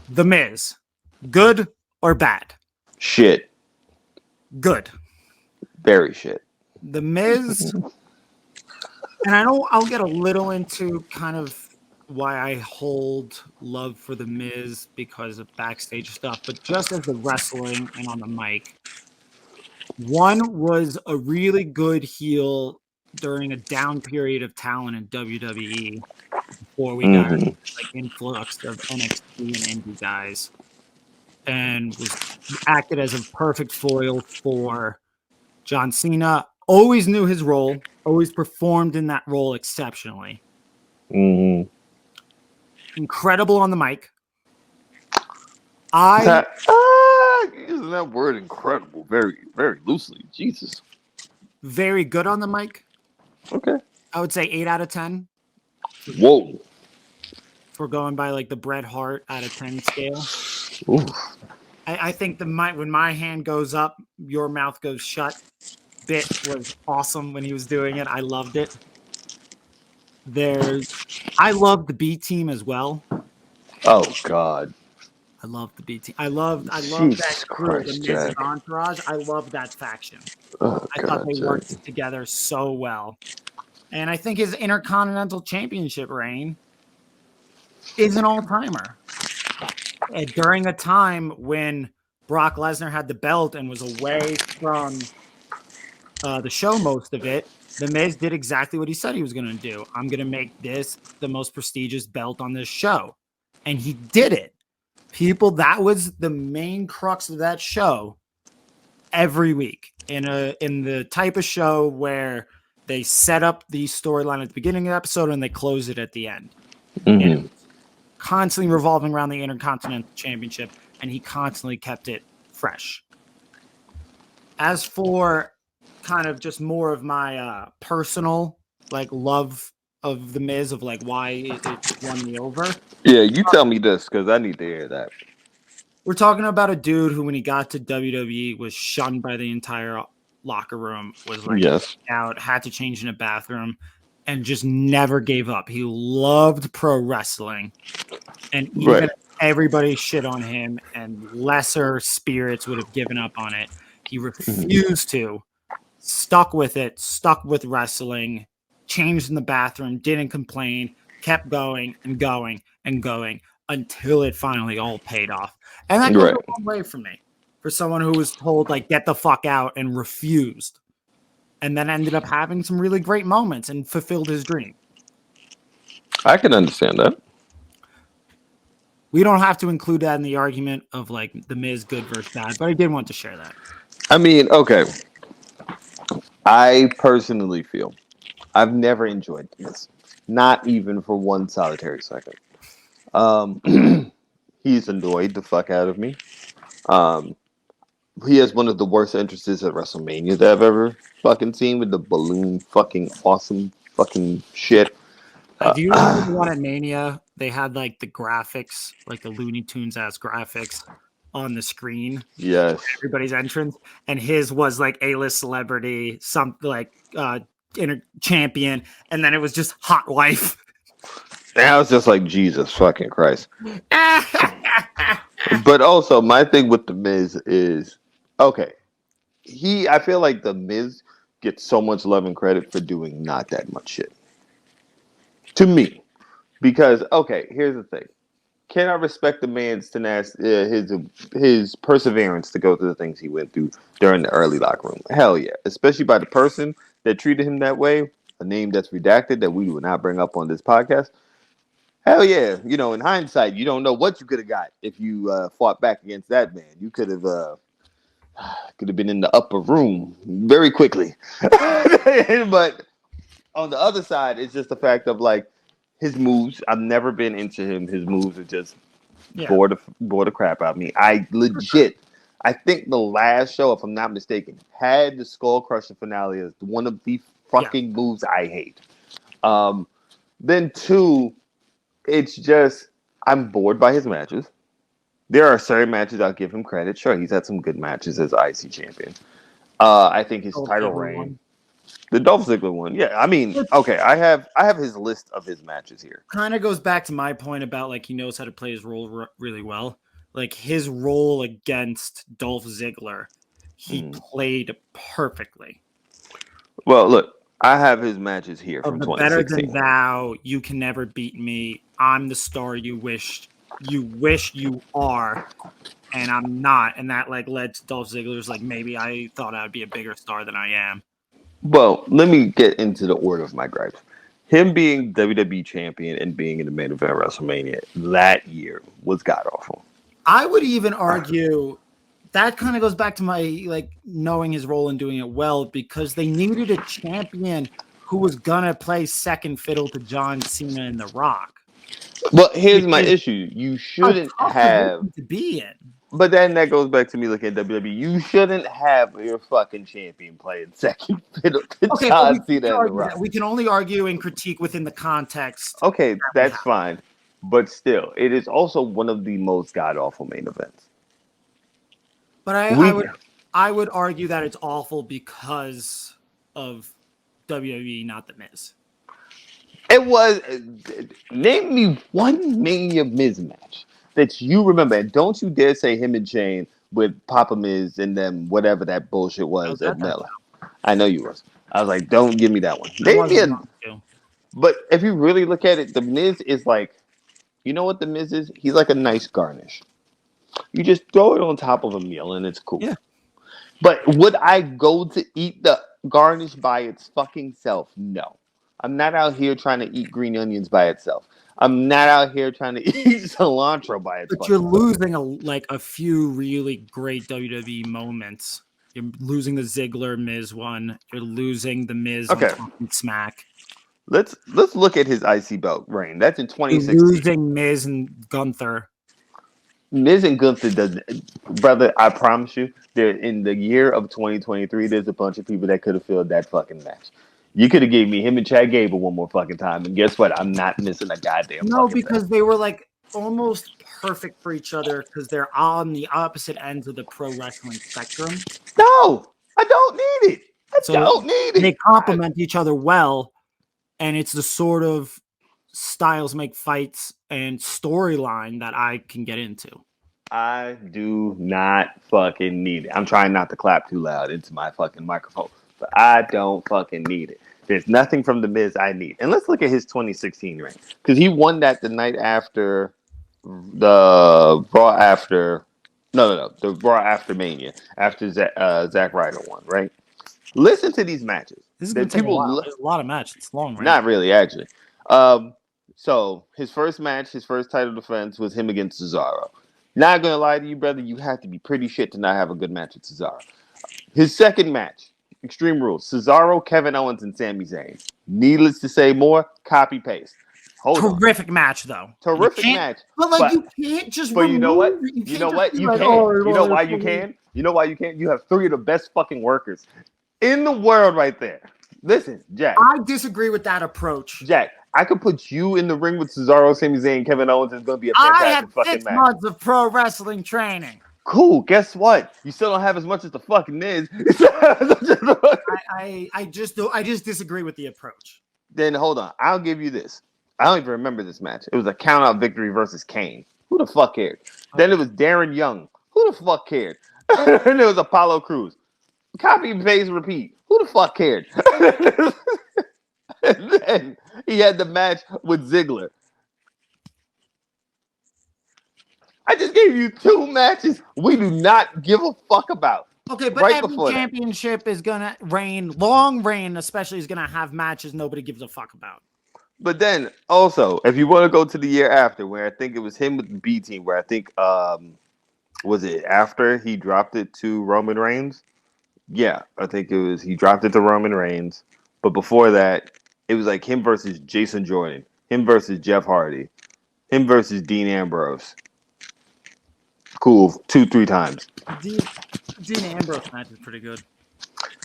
The Miz, good or bad? Shit. Good. Very shit. The Miz, and I'll get a little into kind of why I hold love for The Miz because of backstage stuff, but just as the wrestling and on the mic, One was a really good heel during a down period of talent in WWE before we got like influx of NXT and indie guys, and was acted as a perfect foil for John Cena. Always knew his role, always performed in that role exceptionally. Incredible on the mic. Using that word incredible very, very loosely. Jesus. Very good on the mic. Okay. I would say 8 out of 10. Whoa. If we're going by like the Bret Hart out of 10 scale. Ooh. I think when my hand goes up, your mouth goes shut bit was awesome when he was doing it. I loved it. I love the B team as well. Oh God. I love the B team. I love that crew, the Miz and Entourage. I love that faction. I thought they worked together so well. And I think his Intercontinental Championship reign is an all-timer. During a time when Brock Lesnar had the belt and was away from the show most of it, The Miz did exactly what he said he was going to do. I'm going to make this the most prestigious belt on this show. And he did it. That was the main crux of that show every week in the type of show where they set up the storyline at the beginning of the episode and they close it at the end. And constantly revolving around the Intercontinental Championship, and he constantly kept it fresh. As for kind of just more of my personal like love of the Miz, of like why it won me over. Yeah, you tell me this because I need to hear that. We're talking about a dude who, when he got to WWE, was shunned by the entire locker room, was like out, had to change in a bathroom, and just never gave up. He loved pro wrestling, and even if everybody shit on him and lesser spirits would have given up on it, he refused to. Stuck with it, stuck with wrestling, changed in the bathroom, didn't complain, kept going and going and going until it finally all paid off. And that goes a long way for me, for someone who was told, like, get the fuck out and refused, and then ended up having some really great moments and fulfilled his dream. I can understand that. We don't have to include that in the argument of, like, the Miz good versus bad, but I did want to share that. I mean, okay. I personally feel I've never enjoyed this, not even for one solitary second. He's annoyed the fuck out of me. He has one of the worst entrances at WrestleMania that I've ever fucking seen, with the balloon fucking awesome fucking shit. Do you remember the one at Mania? They had like the graphics, like the Looney Tunes ass graphics on the screen. Yes. Everybody's entrance, and his was like A-list celebrity, something like champion, and then it was just hot wife. And I was just like, Jesus fucking Christ. But also, my thing with the Miz is, okay, I feel like the Miz gets so much love and credit for doing not that much shit. To me. Because, okay, here's the thing. Can I respect the man's tenacity, his perseverance to go through the things he went through during the early locker room? Hell yeah. Especially by the person that treated him that way, a name that's redacted that we will not bring up on this podcast. Hell yeah. You know, in hindsight, you don't know what you could have got if you fought back against that man. You could have been in the upper room very quickly. But on the other side, it's just the fact of, like, his moves. I've never been into him. His moves are just bore the crap out of me. I think the last show, if I'm not mistaken, had the Skull Crusher finale as one of the fucking moves I hate. Then two, it's just, I'm bored by his matches. There are certain matches I'll give him credit. Sure, he's had some good matches as IC champion. I think his title reign. The Dolph Ziggler one. Yeah, I mean, okay, I have his list of his matches here. Kind of goes back to my point about, like, he knows how to play his role really well. Like, his role against Dolph Ziggler, he played perfectly. Well, look, I have his matches here from 2016. Better Than Thou, You Can Never Beat Me, I'm the Star You Wish You Are. and I'm not, and that like led to Dolph Ziggler's like maybe I thought I would be a bigger star than I am. Well, let me get into the order of my gripes. Him being WWE champion and being in the main event of WrestleMania that year was god awful. I would even argue that kind of goes back to my like knowing his role and doing it well, because they needed a champion who was gonna play second fiddle to John Cena and The Rock. Well, here's Which my is issue. You a shouldn't tough have, position to be in. but then that goes back to me looking at WWE. You shouldn't have your fucking champion playing second fiddle to Okay, but John Cena and The Rock. we can only argue and critique within the context. Okay, We that's have. fine. But still, it is also one of the most god awful main events. But I would argue that it's awful because of WWE, not the Miz. It was. Name me one Mania Miz match that you remember, and don't you dare say him and Shane with Papa Miz and them whatever that bullshit was at Mela. I know you was. I was like, don't give me that one. Name me a. But if you really look at it, the Miz is like, you know what the Miz is? He's like a nice garnish. You just throw it on top of a meal and it's cool. Yeah. But would I go to eat the garnish by its fucking self? No. I'm not out here trying to eat green onions by itself. I'm not out here trying to eat cilantro by itself. But you're losing a few really great WWE moments. You're losing the Ziggler Miz one. You're losing the Miz on Smack. Let's look at his IC belt reign. That's in 2016. You're losing Miz and Gunther. Miz and Gunther brother, I promise you, there in the year of 2023, there's a bunch of people that could have filled that fucking match. You could have gave me him and Chad Gable one more fucking time, and guess what? I'm not missing a goddamn. No, because match. They were like almost perfect for each other because they're on the opposite ends of the pro wrestling spectrum. No, I don't need it. I don't need it. They complement each other well, and it's the sort of styles make fights and storyline that I can get into. I do not fucking need it. I'm trying not to clap too loud into my fucking microphone, but I don't fucking need it. There's nothing from the Miz I need. And let's look at his 2016 reign, because he won that the night after the Raw after the Raw after Mania, after Zack Ryder won, right? Listen to these matches. This is going to take a lot of matches. It's long, right? Not really, actually. So his first match, his first title defense was him against Cesaro. Not gonna lie to you, brother, you have to be pretty shit to not have a good match with Cesaro. His second match, Extreme Rules, Cesaro, Kevin Owens, and Sami Zayn. Needless to say more, copy paste. Terrific match, though. Terrific match. But you can't just. But you know what? You know what? You can. You know why you can? You know why you can't? You have three of the best fucking workers in the world right there. Listen, Jack. I disagree with that approach. Jack, I could put you in the ring with Cesaro, Sami Zayn, Kevin Owens. It's going to be a fantastic fucking match. I had 6 months of pro wrestling training. Cool. Guess what? You still don't have as much as the fucking is. I just disagree with the approach. Then hold on. I'll give you this. I don't even remember this match. It was a count-out victory versus Kane. Who the fuck cared? Okay. Then it was Darren Young. Who the fuck cared? And it was Apollo Crews. Copy, paste, repeat. Who the fuck cared? And then he had the match with Ziggler. I just gave you 2 matches we do not give a fuck about. Okay, but every championship is going to long reign, especially is going to have matches nobody gives a fuck about. But then also, if you want to go to the year after, where I think it was him with the B team, where I think was it after he dropped it to Roman Reigns? Yeah, I think it was he dropped it to Roman Reigns. But before that, it was like him versus Jason Jordan, him versus Jeff Hardy, him versus Dean Ambrose. Cool, 2-3 times. Dean Ambrose match was pretty good.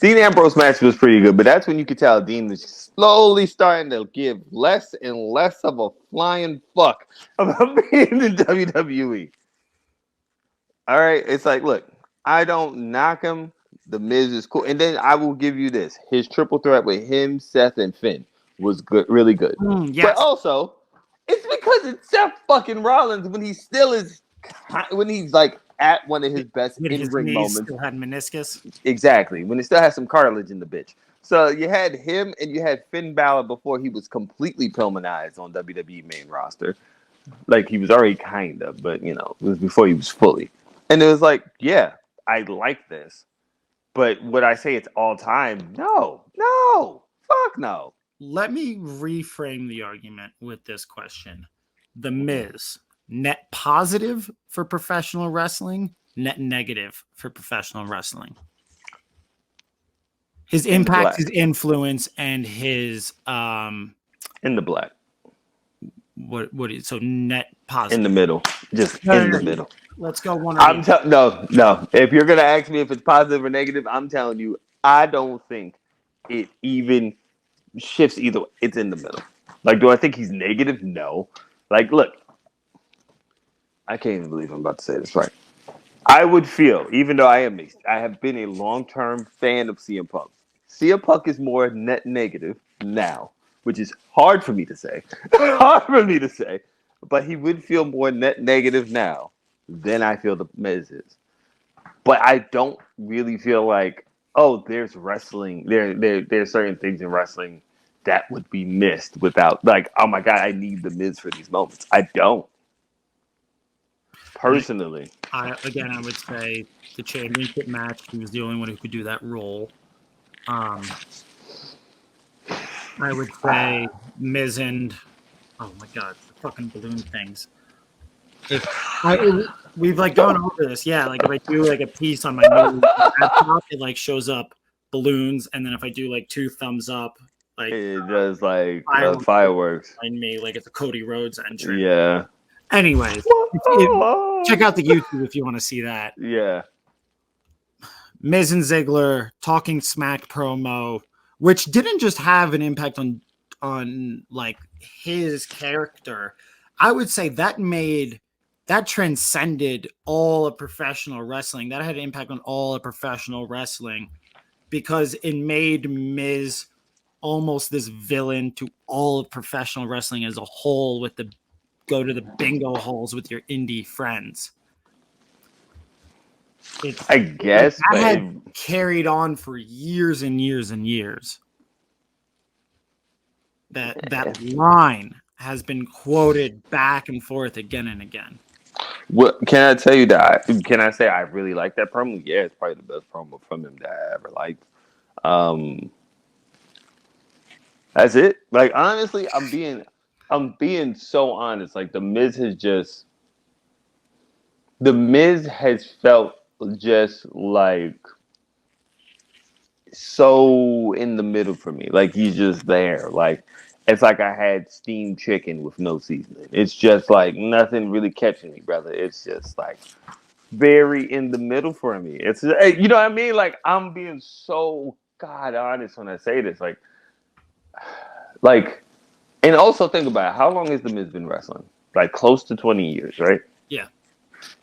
Dean Ambrose match was pretty good, but that's when you could tell Dean was slowly starting to give less and less of a flying fuck about being in WWE. All right, it's like, look, I don't knock him. The Miz is cool, and then I will give you this: his triple threat with him, Seth, and Finn was good, really good. Yes. But also, it's because it's Seth fucking Rollins when he still is, when he's like at one of his best in-ring moments. Still had meniscus. Exactly, when he still has some cartilage in the bitch. So you had him and you had Finn Balor before he was completely Pillmanized on WWE main roster. Like he was already kind of, but you know, it was before he was fully. And it was like, yeah, I like this. But would I say it's all time? No. No. Fuck no. Let me reframe the argument with this question. The Mhm. Miz, net positive for professional wrestling, net negative for professional wrestling. His In the impact, black. his influence, and his In the black. what is so net In the positive. middle. Just No, no, in the no. middle. Let's go one or the other. No. If you're gonna ask me if it's positive or negative, I'm telling you, I don't think it even shifts either way. It's in the middle. Like, do I think he's negative? No. Like, look, I can't even believe I'm about to say this right. I would feel, even though I have been a long term fan of CM Punk. CM Punk is more net negative now, which is hard for me to say. Hard for me to say. But he would feel more net negative now than I feel the Miz is. But I don't really feel like, oh, there's wrestling. There's certain things in wrestling that would be missed without, like, oh my God, I need the Miz for these moments. I don't. Personally. I would say the championship match. He was the only one who could do that role. I would say Miz and oh my god, the fucking balloon things. We've like gone over this, yeah. Like if I do like a piece on my new laptop, it like shows up balloons, and then if I do like 2 thumbs up, like It does like fireworks fireworks. behind me, like it's a Cody Rhodes entrance. Yeah. Anyways, check out the YouTube if you want to see that. Yeah. Miz and Ziggler talking smack promo, which didn't just have an impact on like his character. I would say that transcended all of professional wrestling. That had an impact on all of professional wrestling because it made Miz almost this villain to all of professional wrestling as a whole with the go to the bingo halls with your indie friends. I guess, I but had carried on for years and years and years. That line has been quoted back and forth again and again. what can I tell you that? Can I say I really like that promo? Yeah, it's probably the best promo from him that I ever liked. Um, that's it. Like honestly, I'm being so honest. Like the Miz has felt just like so in the middle for me. Like he's just there. Like it's like I had steamed chicken with no seasoning. It's just like nothing really catching me, brother. It's just like very in the middle for me. It's you know what I mean? Like I'm being so god honest when I say this. Like, and also think about it. How long has the Miz been wrestling? Like close to 20 years, right? Yeah.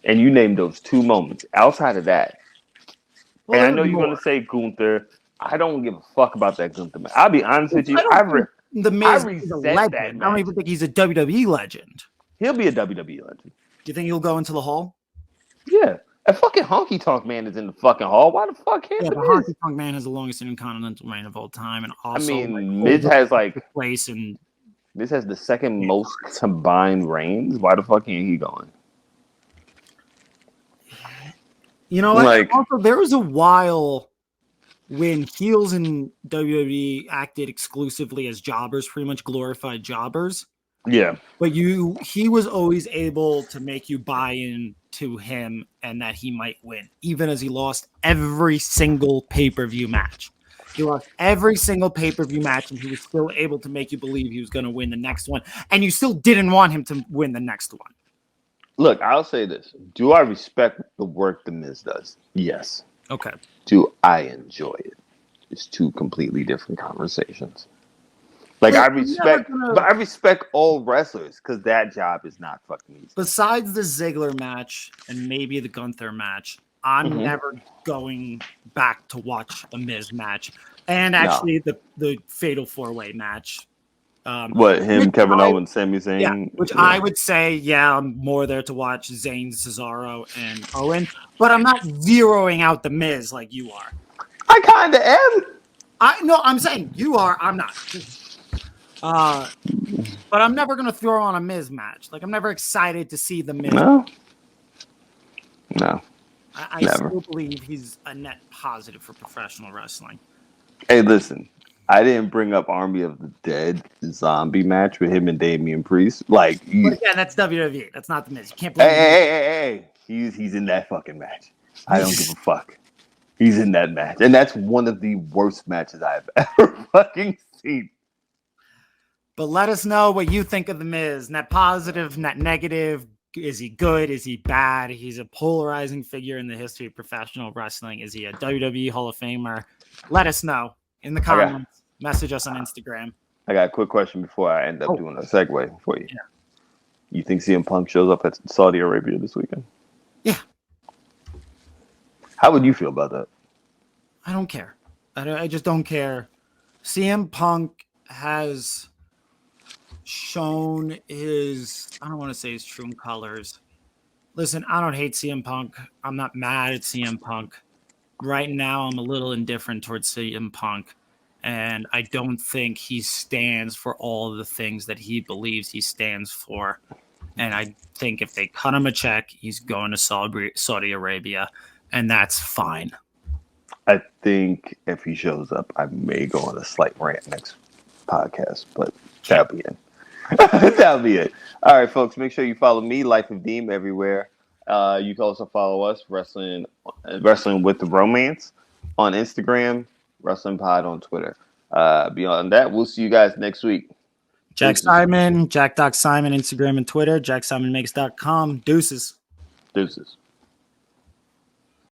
And you named those 2 moments. Outside of that, Well, and I there know was you're more. gonna say Gunther. I don't give a fuck about that Gunther man. I'll be honest with you. I don't think the I Miz is a resent that legend. I don't match. even think he's a WWE legend. He'll be a WWE legend. Do you think he'll go into the Hall? Yeah. A fucking honky tonk man is in the fucking hall. Why the fuck him Yeah, the but Miz? Honky Tonk Man has the longest intercontinental reign of all time, and I also like mean, holds Miz has like the place. And Miz has the second most combined reigns. Why the fuck ain't he going? you know what? Like, Also, there was a while when heels in WWE acted exclusively as jobbers, pretty much glorified jobbers. yeah. But he was always able to make you buy into him and that he might win, even as he lost every single pay-per-view match. He lost every single pay-per-view match, and he was still able to make you believe he was going to win the next one. And you still didn't want him to win the next one. Look, I'll say this. Do I respect the work the Miz does? Yes. Okay. Do I enjoy it? It's two completely different conversations. Like I respect all wrestlers because that job is not fucking easy. Besides the Ziggler match and maybe the Gunther match, I'm never going back to watch a Miz match. And actually the Fatal 4-Way match. Kevin Owens, Sami Zayn? Yeah, which I would say, yeah, I'm more there to watch Zayn, Cesaro, and Owen. But I'm not zeroing out the Miz like you are. I kind of am. No, I'm saying you are. I'm not. But I'm never gonna throw on a Miz match. Like I'm never excited to see the Miz. No. No, I never. still believe he's a net positive for professional wrestling. Hey, listen. I didn't bring up Army of the Dead zombie match with him and Damian Priest. Like, But you, again, that's WWE. That's not the Miz. You can't hey, blame the Miz. hey. He's in that fucking match. I don't give a fuck. He's in that match, and that's one of the worst matches I've ever fucking seen. But let us know what you think of the Miz. Net positive, net negative. Is he good? Is he bad? He's a polarizing figure in the history of professional wrestling. Is he a WWE Hall of Famer? Let us know in the I got comments. Message us on Instagram. I got a quick question before I end up doing a segue for you. Yeah. You think CM Punk shows up at Saudi Arabia this weekend? Yeah. How would you feel about that? I don't care. I just don't care. CM Punk has shown his, I don't want to say his true colors. Listen, I don't hate CM Punk. I'm not mad at CM Punk. Right now, I'm a little indifferent towards CM Punk. And I don't think he stands for all of the things that he believes he stands for. And I think if they cut him a check, he's going to Saudi Arabia. And that's fine. I think if he shows up, I may go on a slight rant next podcast, but that'll be it. That'll be it. All right, folks, make sure you follow me, Life of Deem, everywhere. You can also follow us, Wrestling with the Romance, on Instagram, Wrestling Pod on Twitter. Beyond that, we'll see you guys next week. Jack Deuces. Simon, Jack Doc Simon, Instagram and Twitter, jackssimonmakes.com. Deuces. Deuces.